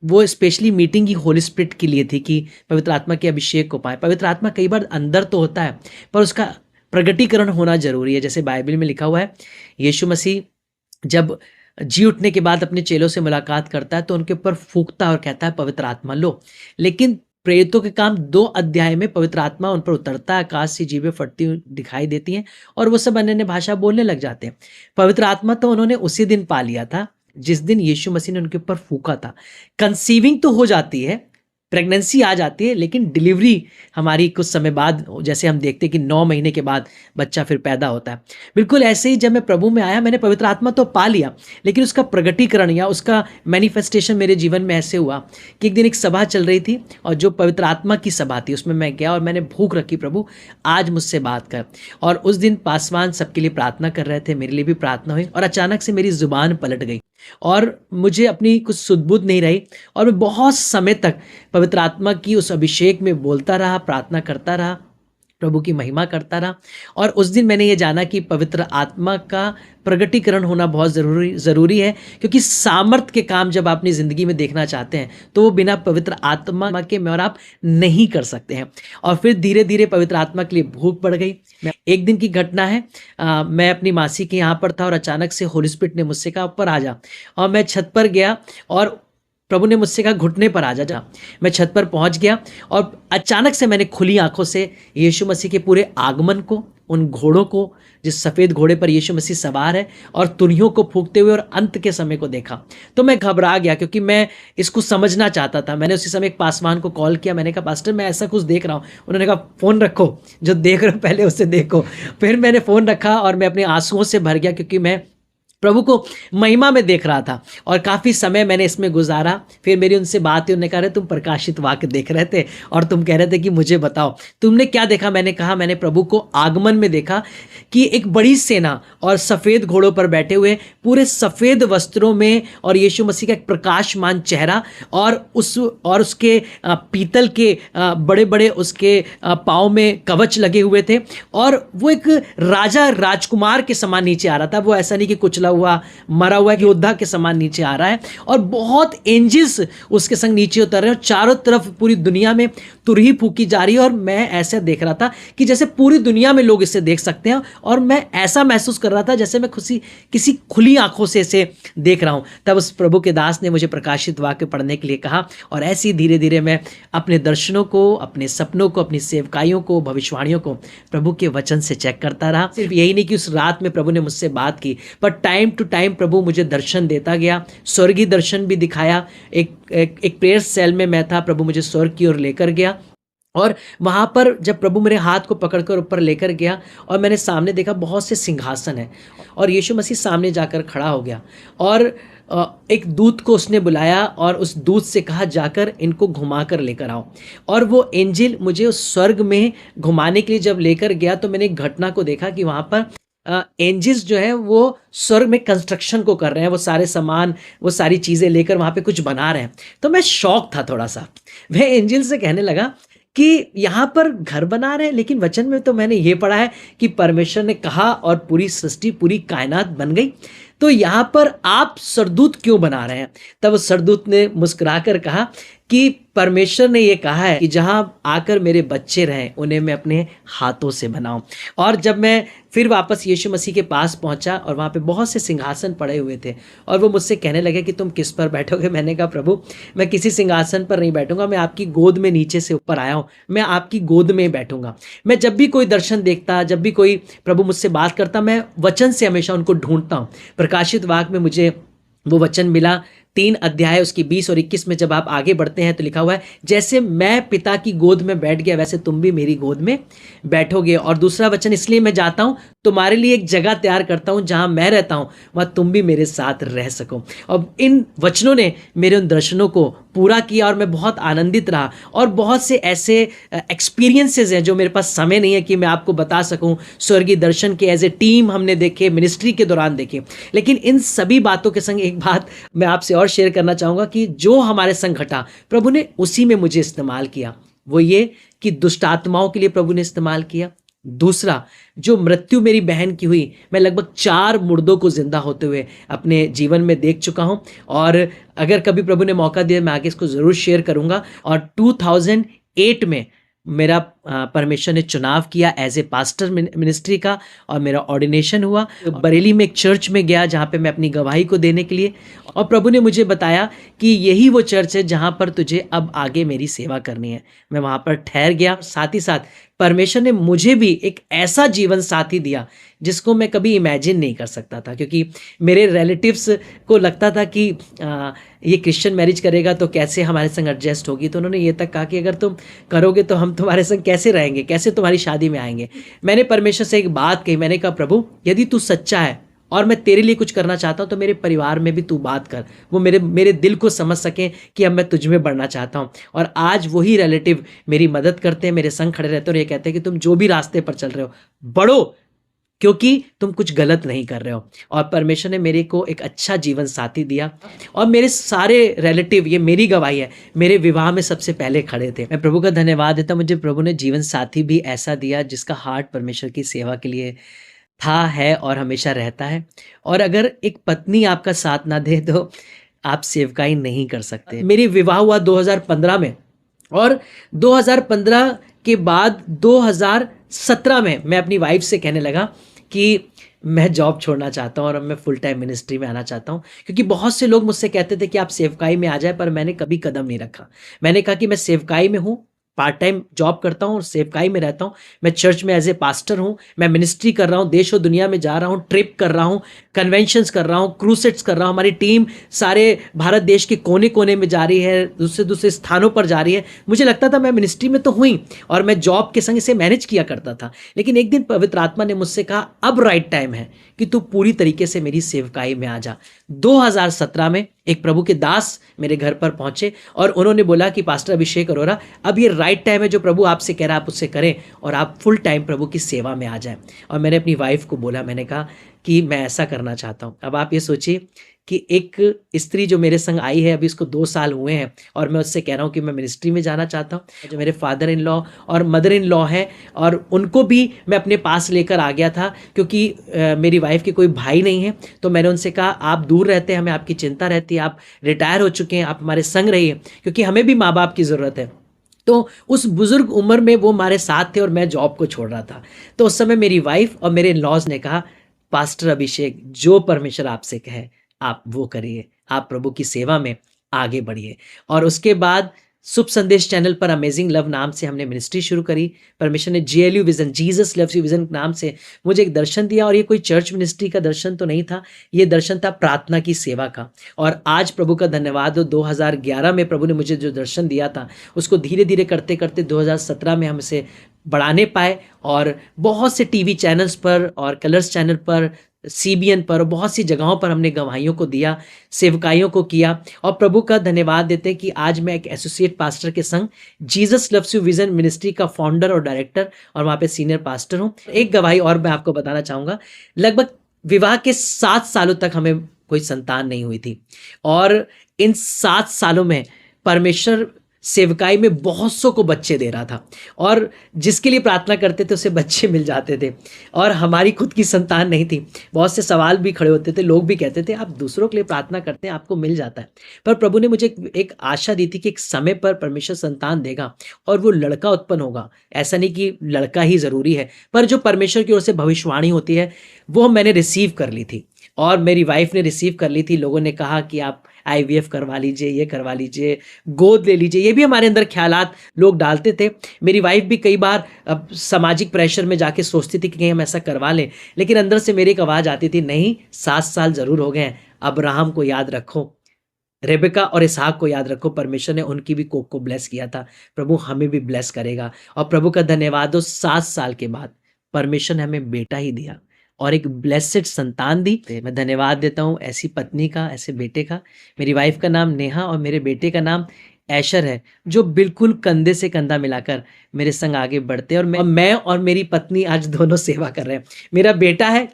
वो स्पेशली मीटिंग ही होली स्पिरिट के लिए थी कि पवित्र आत्मा के अभिषेक को पाए। पवित्र आत्मा कई बार अंदर तो होता है पर उसका प्रगटीकरण होना जरूरी है। जैसे बाइबल में लिखा हुआ है, यीशु मसीह जब जी उठने के बाद अपने चेलों से मुलाकात करता है तो उनके ऊपर फूंकता है और कहता है पवित्र आत्मा लो। लेकिन प्रेरितों के काम 2 अध्याय में पवित्र आत्मा उन पर उतरता है, आकाश से जीभें फटती हुई दिखाई देती हैं और वो सब अन्य भाषा बोलने लग जाते हैं। पवित्र आत्मा तो उन्होंने उसी दिन पा लिया था जिस दिन यीशु मसीह ने उनके ऊपर फूंका था। कंसीविंग तो हो जाती है, प्रेगनेंसी आ जाती है, लेकिन डिलीवरी हमारी कुछ समय बाद, जैसे हम देखते हैं कि 9 महीने के बाद बच्चा फिर पैदा होता है। बिल्कुल ऐसे ही जब मैं प्रभु में आया, मैंने पवित्र आत्मा तो पा लिया, लेकिन उसका प्रगटीकरण या उसका मैनिफेस्टेशन मेरे जीवन में ऐसे हुआ कि एक दिन एक सभा चल रही थी और जो पवित्र आत्मा की सभा थी उसमें मैं गया और मैंने भूख रखी, प्रभु आज मुझसे बात कर। और उस दिन पासवान सबके लिए प्रार्थना कर रहे थे, मेरे लिए भी प्रार्थना हुई और अचानक से मेरी जुबान पलट गई और मुझे अपनी कुछ सुध-बुध नहीं रही और मैं बहुत समय तक पवित्र आत्मा की उस अभिषेक में बोलता रहा, प्रार्थना करता रहा, प्रभु की महिमा करता रहा। और उस दिन मैंने ये जाना कि पवित्र आत्मा का प्रगटीकरण होना बहुत ज़रूरी है, क्योंकि सामर्थ के काम जब आप अपनी ज़िंदगी में देखना चाहते हैं तो वो बिना पवित्र आत्मा के मैं और आप नहीं कर सकते हैं। और फिर धीरे धीरे पवित्र आत्मा के लिए भूख बढ़ गई। एक दिन की घटना है, मैं अपनी मासी के यहाँ पर था और अचानक से होली स्पिरिट ने मुझसे कहा ऊपर आ जा, और मैं छत पर गया और प्रभु ने मुझसे कहा घुटने पर आ जा। मैं छत पर पहुंच गया और अचानक से मैंने खुली आंखों से यीशु मसीह के पूरे आगमन को, उन घोड़ों को जिस सफ़ेद घोड़े पर यीशु मसीह सवार है और तुरहियों को फूंकते हुए और अंत के समय को देखा। तो मैं घबरा गया क्योंकि मैं इसको समझना चाहता था। मैंने उसी समय एक पासवान को कॉल किया, मैंने कहा पास्टर मैं ऐसा कुछ देख रहा हूँ। उन्होंने कहा फ़ोन रखो, जो देख रहे हो पहले उससे देखो। फिर मैंने फ़ोन रखा और मैं अपने आंसुओं से भर गया क्योंकि मैं प्रभु को महिमा में देख रहा था और काफ़ी समय मैंने इसमें गुजारा। फिर मेरी उनसे बात हुई, उन्होंने कहा तुम प्रकाशित वाक्य देख रहे थे और तुम कह रहे थे कि मुझे बताओ तुमने क्या देखा। मैंने कहा मैंने प्रभु को आगमन में देखा कि एक बड़ी सेना और सफ़ेद घोड़ों पर बैठे हुए, पूरे सफ़ेद वस्त्रों में, और यीशु मसीह का एक प्रकाशमान चेहरा और उसके पीतल के बड़े बड़े उसके पाँव में कवच लगे हुए थे और वो एक राजा राजकुमार के समान नीचे आ रहा था। वो ऐसा नहीं कि कुचला हुआ मरा हुआ एक योद्धा के समान नीचे आ रहा है और बहुत एंजल्स उसके संग नीचे उतर रहे हैं और चारों तरफ पूरी दुनिया में तुरही फूकी जा रही है। और मैं ऐसे देख रहा था कि जैसे पूरी दुनिया में लोग इसे देख सकते हैं और मैं ऐसा महसूस कर रहा था जैसे मैं किसी खुली आंखों से इसे देख रहा हूं। तब उस प्रभु के दास ने मुझे प्रकाशित वाक्य पढ़ने के लिए कहा और ऐसे ही धीरे धीरे मैं अपने दर्शनों को, अपने सपनों को, अपनी सेवकाइयों को, भविष्यवाणियों को प्रभु के वचन से चेक करता रहा। सिर्फ यही नहीं कि उस रात में प्रभु ने मुझसे बात की, पर टाइम टू टाइम प्रभु मुझे दर्शन देता गया, स्वर्गीय दर्शन भी दिखाया। एक प्रेयर सेल में मैं था, प्रभु मुझे स्वर्ग की ओर लेकर गया और वहाँ पर जब प्रभु मेरे हाथ को पकड़कर ऊपर लेकर गया और मैंने सामने देखा बहुत से सिंहासन हैं और यीशु मसीह सामने जाकर खड़ा हो गया और एक दूत को उसने बुलाया और उस दूत से कहा जाकर इनको घुमा कर लेकर आओ। और वो एंजिल मुझे उस स्वर्ग में घुमाने के लिए जब लेकर गया तो मैंने एक घटना को देखा कि वहाँ पर एंजिल्स जो है वो स्वर्ग में कंस्ट्रक्शन को कर रहे हैं, वो सारे सामान, वो सारी चीज़ें लेकर वहाँ पे कुछ बना रहे हैं। तो मैं शॉक था थोड़ा सा। मैं एंजिल से कहने लगा कि यहाँ पर घर बना रहे हैं, लेकिन वचन में तो मैंने ये पढ़ा है कि परमेश्वर ने कहा और पूरी सृष्टि, पूरी कायनात बन गई, तो यहाँ पर आप सरदूत क्यों बना रहे हैं। तब उस सरदूत ने मुस्कुराकर कहा कि परमेश्वर ने ये कहा है कि जहाँ आकर मेरे बच्चे रहें उन्हें मैं अपने हाथों से बनाऊं। और जब मैं फिर वापस यीशु मसीह के पास पहुंचा और वहाँ पे बहुत से सिंहासन पड़े हुए थे और वो मुझसे कहने लगे कि तुम किस पर बैठोगे। मैंने कहा प्रभु मैं किसी सिंहासन पर नहीं बैठूंगा, मैं आपकी गोद में नीचे से ऊपर आया हूँ, मैं आपकी गोद में बैठूंगा। मैं जब भी कोई दर्शन देखता, जब भी कोई प्रभु मुझसे बात करता, मैं वचन से हमेशा उनको ढूंढता हूँ। प्रकाशित वाक्य में मुझे वो वचन मिला, 3 अध्याय उसकी 20 और 21 में जब आप आगे बढ़ते हैं तो लिखा हुआ है जैसे मैं पिता की गोद में बैठ गया वैसे तुम भी मेरी गोद में बैठोगे। और दूसरा वचन, इसलिए मैं जाता हूँ तुम्हारे लिए एक जगह तैयार करता हूँ, जहाँ मैं रहता हूँ वहाँ तुम भी मेरे साथ रह सको। और इन वचनों ने मेरे उन दर्शनों को पूरा किया और मैं बहुत आनंदित रहा। और बहुत से ऐसे एक्सपीरियंसेस हैं जो मेरे पास समय नहीं है कि मैं आपको बता सकूं। स्वर्गीय दर्शन के एज ए टीम हमने देखे, मिनिस्ट्री के दौरान देखे, लेकिन इन सभी बातों के संग एक बात मैं आपसे और शेयर करना चाहूँगा कि जो हमारे संग घटा प्रभु ने उसी में मुझे इस्तेमाल किया। वो ये कि दुष्ट आत्माओं के लिए प्रभु ने इस्तेमाल किया, दूसरा, जो मृत्यु मेरी बहन की हुई, मैं लगभग 4 मुर्दों को ज़िंदा होते हुए अपने जीवन में देख चुका हूँ और अगर कभी प्रभु ने मौका दिया मैं आगे इसको ज़रूर शेयर करूँगा। और 2008 में मेरा परमेश्वर ने चुनाव किया एज ए पास्टर मिनिस्ट्री का और मेरा ऑर्डिनेशन हुआ। बरेली में एक चर्च में गया जहाँ पे मैं अपनी गवाही को देने के लिए, और प्रभु ने मुझे बताया कि यही वो चर्च है जहाँ पर तुझे अब आगे मेरी सेवा करनी है। मैं वहाँ पर ठहर गया। साथ ही साथ परमेश्वर ने मुझे भी एक ऐसा जीवन साथी दिया जिसको मैं कभी इमेजिन नहीं कर सकता था, क्योंकि मेरे रिलेटिव्स को लगता था कि ये क्रिश्चियन मैरिज करेगा तो कैसे हमारे संग एडजस्ट होगी। तो उन्होंने ये तक कहा कि अगर तुम करोगे तो हम तुम्हारे संग कैसे रहेंगे, कैसे तुम्हारी शादी में आएंगे। मैंने परमेश्वर से एक बात कही, मैंने कहा प्रभु यदि तू सच्चा है और मैं तेरे लिए कुछ करना चाहता हूँ तो मेरे परिवार में भी तू बात कर, वो मेरे दिल को समझ सकें कि अब मैं तुझ में बढ़ना चाहता हूँ। और आज वही रिलेटिव मेरी मदद करते हैं, मेरे संग खड़े रहते हैं और ये कहते हैं कि तुम जो भी रास्ते पर चल रहे हो बढ़ो, क्योंकि तुम कुछ गलत नहीं कर रहे हो। और परमेश्वर ने मेरे को एक अच्छा जीवन साथी दिया और मेरे सारे रिलेटिव, ये मेरी गवाही है, मेरे विवाह में सबसे पहले खड़े थे। मैं प्रभु का धन्यवाद देता हूँ, मुझे प्रभु ने जीवन साथी भी ऐसा दिया जिसका हार्ट परमेश्वर की सेवा के लिए था, है और हमेशा रहता है। और अगर एक पत्नी आपका साथ ना दे तो आप सेवकाई नहीं कर सकते। मेरी विवाह हुआ 2015 में और 2015 के बाद 2017 में मैं अपनी वाइफ से कहने लगा कि मैं जॉब छोड़ना चाहता हूँ और अब मैं फुल टाइम मिनिस्ट्री में आना चाहता हूँ, क्योंकि बहुत से लोग मुझसे कहते थे कि आप सेवकाई में आ जाए, पर मैंने कभी कदम नहीं रखा। मैंने कहा कि मैं सेवकाई में हूँ, पार्ट टाइम जॉब करता हूँ और सेवकाई में रहता हूँ। मैं चर्च में एज ए पास्टर हूँ, मैं मिनिस्ट्री कर रहा हूँ, देश और दुनिया में जा रहा हूँ, ट्रिप कर रहा हूँ, कन्वेंशंस कर रहा हूँ, क्रूसेड्स कर रहा हूँ। हमारी टीम सारे भारत देश के कोने कोने में जा रही है, दूसरे स्थानों पर जा रही है। मुझे लगता था मैं मिनिस्ट्री में तो हुई और मैं जॉब के संग इसे मैनेज किया करता था, लेकिन एक दिन पवित्र आत्मा ने मुझसे कहा अब राइट टाइम है कि तू पूरी तरीके से मेरी सेवकाई में आ जा। 2017 में एक प्रभु के दास मेरे घर पर पहुंचे और उन्होंने बोला कि पास्टर अभिषेक अरोरा, अब ये राइट टाइम है, जो प्रभु आपसे कह रहा है आप उससे करें और आप फुल टाइम प्रभु की सेवा में आ जाएं। और मैंने अपनी वाइफ को बोला, मैंने कहा कि मैं ऐसा करना चाहता हूं। अब आप ये सोचिए कि एक स्त्री जो मेरे संग आई है, अभी इसको 2 साल हुए हैं और मैं उससे कह रहा हूँ कि मैं मिनिस्ट्री में जाना चाहता हूँ। जो मेरे फादर इन लॉ और मदर इन लॉ हैं और उनको भी मैं अपने पास लेकर आ गया था, क्योंकि मेरी वाइफ के कोई भाई नहीं है। तो मैंने उनसे कहा आप दूर रहते हैं, हमें आपकी चिंता रहती है, आप रिटायर हो चुके हैं, आप हमारे संग रहिए, क्योंकि हमें भी माँ बाप की ज़रूरत है। तो उस बुजुर्ग उम्र में वो हमारे साथ थे और मैं जॉब को छोड़ रहा था। तो उस समय मेरी वाइफ और मेरे लॉज ने कहा पास्टर अभिषेक, जो परमेश्वर आपसे कहे आप वो करिए, आप प्रभु की सेवा में आगे बढ़िए। और उसके बाद शुभ संदेश चैनल पर अमेजिंग लव नाम से हमने मिनिस्ट्री शुरू करी। परमेश्वर ने GLU vision, Jesus loves you vision नाम से मुझे एक दर्शन दिया और ये कोई चर्च मिनिस्ट्री का दर्शन तो नहीं था, ये दर्शन था प्रार्थना की सेवा का। और आज प्रभु का धन्यवाद हो, 2011 में प्रभु ने मुझे जो दर्शन दिया था उसको धीरे धीरे करते करते 2017 में हम इसे बढ़ाने पाए और बहुत से टीवी चैनल्स पर और कलर्स चैनल पर, CBN पर और बहुत सी जगहों पर हमने गवाहियों को दिया, सेवकाइयों को किया। और प्रभु का धन्यवाद देते हैं कि आज मैं एक एसोसिएट पास्टर के संग Jesus loves you vision ministry का फाउंडर और डायरेक्टर और वहाँ पे सीनियर पास्टर हूँ। एक गवाही और मैं आपको बताना चाहूँगा, लगभग विवाह के 7 सालों तक हमें कोई संतान नहीं हुई थी और इन 7 सालों में परमेश्वर सेवकाई में बहुत सौ को बच्चे दे रहा था और जिसके लिए प्रार्थना करते थे उसे बच्चे मिल जाते थे और हमारी खुद की संतान नहीं थी। बहुत से सवाल भी खड़े होते थे, लोग भी कहते थे आप दूसरों के लिए प्रार्थना करते हैं आपको मिल जाता है, पर प्रभु ने मुझे एक आशा दी थी कि एक समय पर परमेश्वर संतान देगा और वो लड़का उत्पन्न होगा। ऐसा नहीं कि लड़का ही ज़रूरी है, पर जो परमेश्वर की ओर से भविष्यवाणी होती है वो मैंने रिसीव कर ली थी और मेरी वाइफ ने रिसीव कर ली थी। लोगों ने कहा कि आप IVF करवा लीजिए, ये करवा लीजिए, गोद ले लीजिए, ये भी हमारे अंदर ख्यालात लोग डालते थे। मेरी वाइफ भी कई बार सामाजिक प्रेशर में जाके सोचती थी कि कहीं हम ऐसा करवा लें, लेकिन अंदर से मेरी एक आवाज़ आती थी, नहीं 7 साल ज़रूर हो गए हैं, अब्राहम को याद रखो, रेबेका और इसहाक को याद रखो, परमेश्वर ने उनकी भी कोख को ब्लेस किया था, प्रभु हमें भी ब्लेस करेगा। और प्रभु का धन्यवाद हो, 7 साल के बाद परमेश्वर ने हमें बेटा ही दिया और एक ब्लेसेड संतान दी। मैं धन्यवाद देता हूँ ऐसी पत्नी का, ऐसे बेटे का। मेरी वाइफ का नाम नेहा और मेरे बेटे का नाम ऐशर है, जो बिल्कुल कंधे से कंधा मिलाकर मेरे संग आगे बढ़ते हैं और मैं और मेरी पत्नी आज दोनों सेवा कर रहे हैं। मेरा बेटा है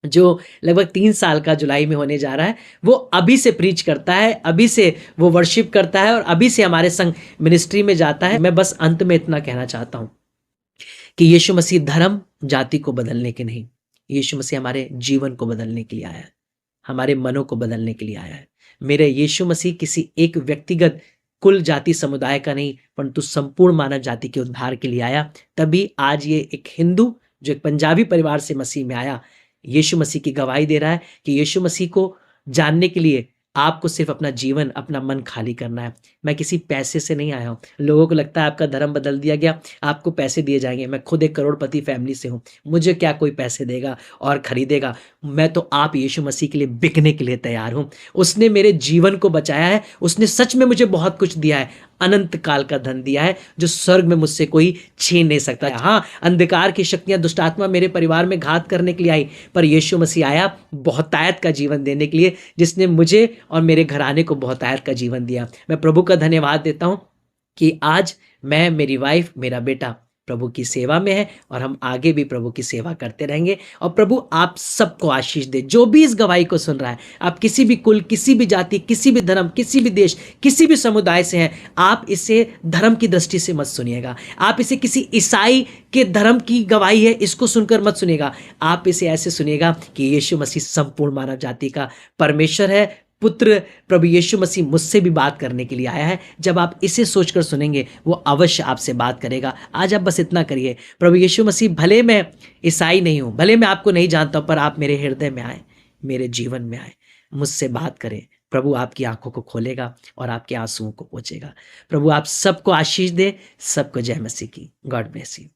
जो लगभग 3 साल का जुलाई में होने जा रहा है, वो अभी से प्रीच करता है, अभी से वो वर्शिप करता है और अभी से हमारे संग मिनिस्ट्री में जाता है। मैं बस अंत में इतना कहना चाहता हूँ कि यीशु मसीह धर्म जाति को बदलने के नहीं, यीशु मसीह हमारे जीवन को बदलने के लिए आया है, हमारे मनों को बदलने के लिए आया है। मेरे यीशु मसीह किसी एक व्यक्तिगत कुल जाति समुदाय का नहीं, परंतु संपूर्ण मानव जाति के उद्धार के लिए आया। तभी आज ये एक हिंदू जो एक पंजाबी परिवार से मसीह में आया, यीशु मसीह की गवाही दे रहा है कि यीशु मसीह को जानने के लिए आपको सिर्फ अपना जीवन, अपना मन खाली करना है। मैं किसी पैसे से नहीं आया हूँ। लोगों को लगता है आपका धर्म बदल दिया गया, आपको पैसे दिए जाएंगे। मैं खुद एक करोड़पति फैमिली से हूँ, मुझे क्या कोई पैसे देगा और खरीदेगा। मैं तो आप यीशु मसीह के लिए बिकने के लिए तैयार हूँ। उसने मेरे जीवन को बचाया है, उसने सच में मुझे बहुत कुछ दिया है, अनंत काल का धन दिया है जो स्वर्ग में मुझसे कोई छीन नहीं सकता। हाँ, अंधकार की शक्तियां, दुष्ट आत्मा मेरे परिवार में घात करने के लिए आई, पर यीशु मसीह आया बहुतायत का जीवन देने के लिए, जिसने मुझे और मेरे घराने को बहुतायत का जीवन दिया। मैं प्रभु का धन्यवाद देता हूं कि आज मैं, मेरी वाइफ, मेरा बेटा प्रभु की सेवा में है और हम आगे भी प्रभु की सेवा करते रहेंगे। और प्रभु आप सबको आशीष दे, जो भी इस गवाही को सुन रहा है। आप किसी भी कुल, किसी भी जाति, किसी भी धर्म, किसी भी देश, किसी भी समुदाय से हैं, आप इसे धर्म की दृष्टि से मत सुनिएगा। आप इसे किसी ईसाई के धर्म की गवाही है इसको सुनकर मत सुनिएगा। आप इसे ऐसे सुनिएगा कि यीशु मसीह संपूर्ण मानव जाति का परमेश्वर है, पुत्र प्रभु यीशु मसीह मुझसे भी बात करने के लिए आया है। जब आप इसे सोचकर सुनेंगे, वो अवश्य आपसे बात करेगा। आज आप बस इतना करिए, प्रभु यीशु मसीह, भले मैं ईसाई नहीं हूँ, भले मैं आपको नहीं जानता हूँ, पर आप मेरे हृदय में आए, मेरे जीवन में आए, मुझसे बात करें। प्रभु आपकी आंखों को खोलेगा और आपके आंसुओं को पोंछेगा। प्रभु आप सबको आशीष दे, सबको जय मसीह की। God bless you.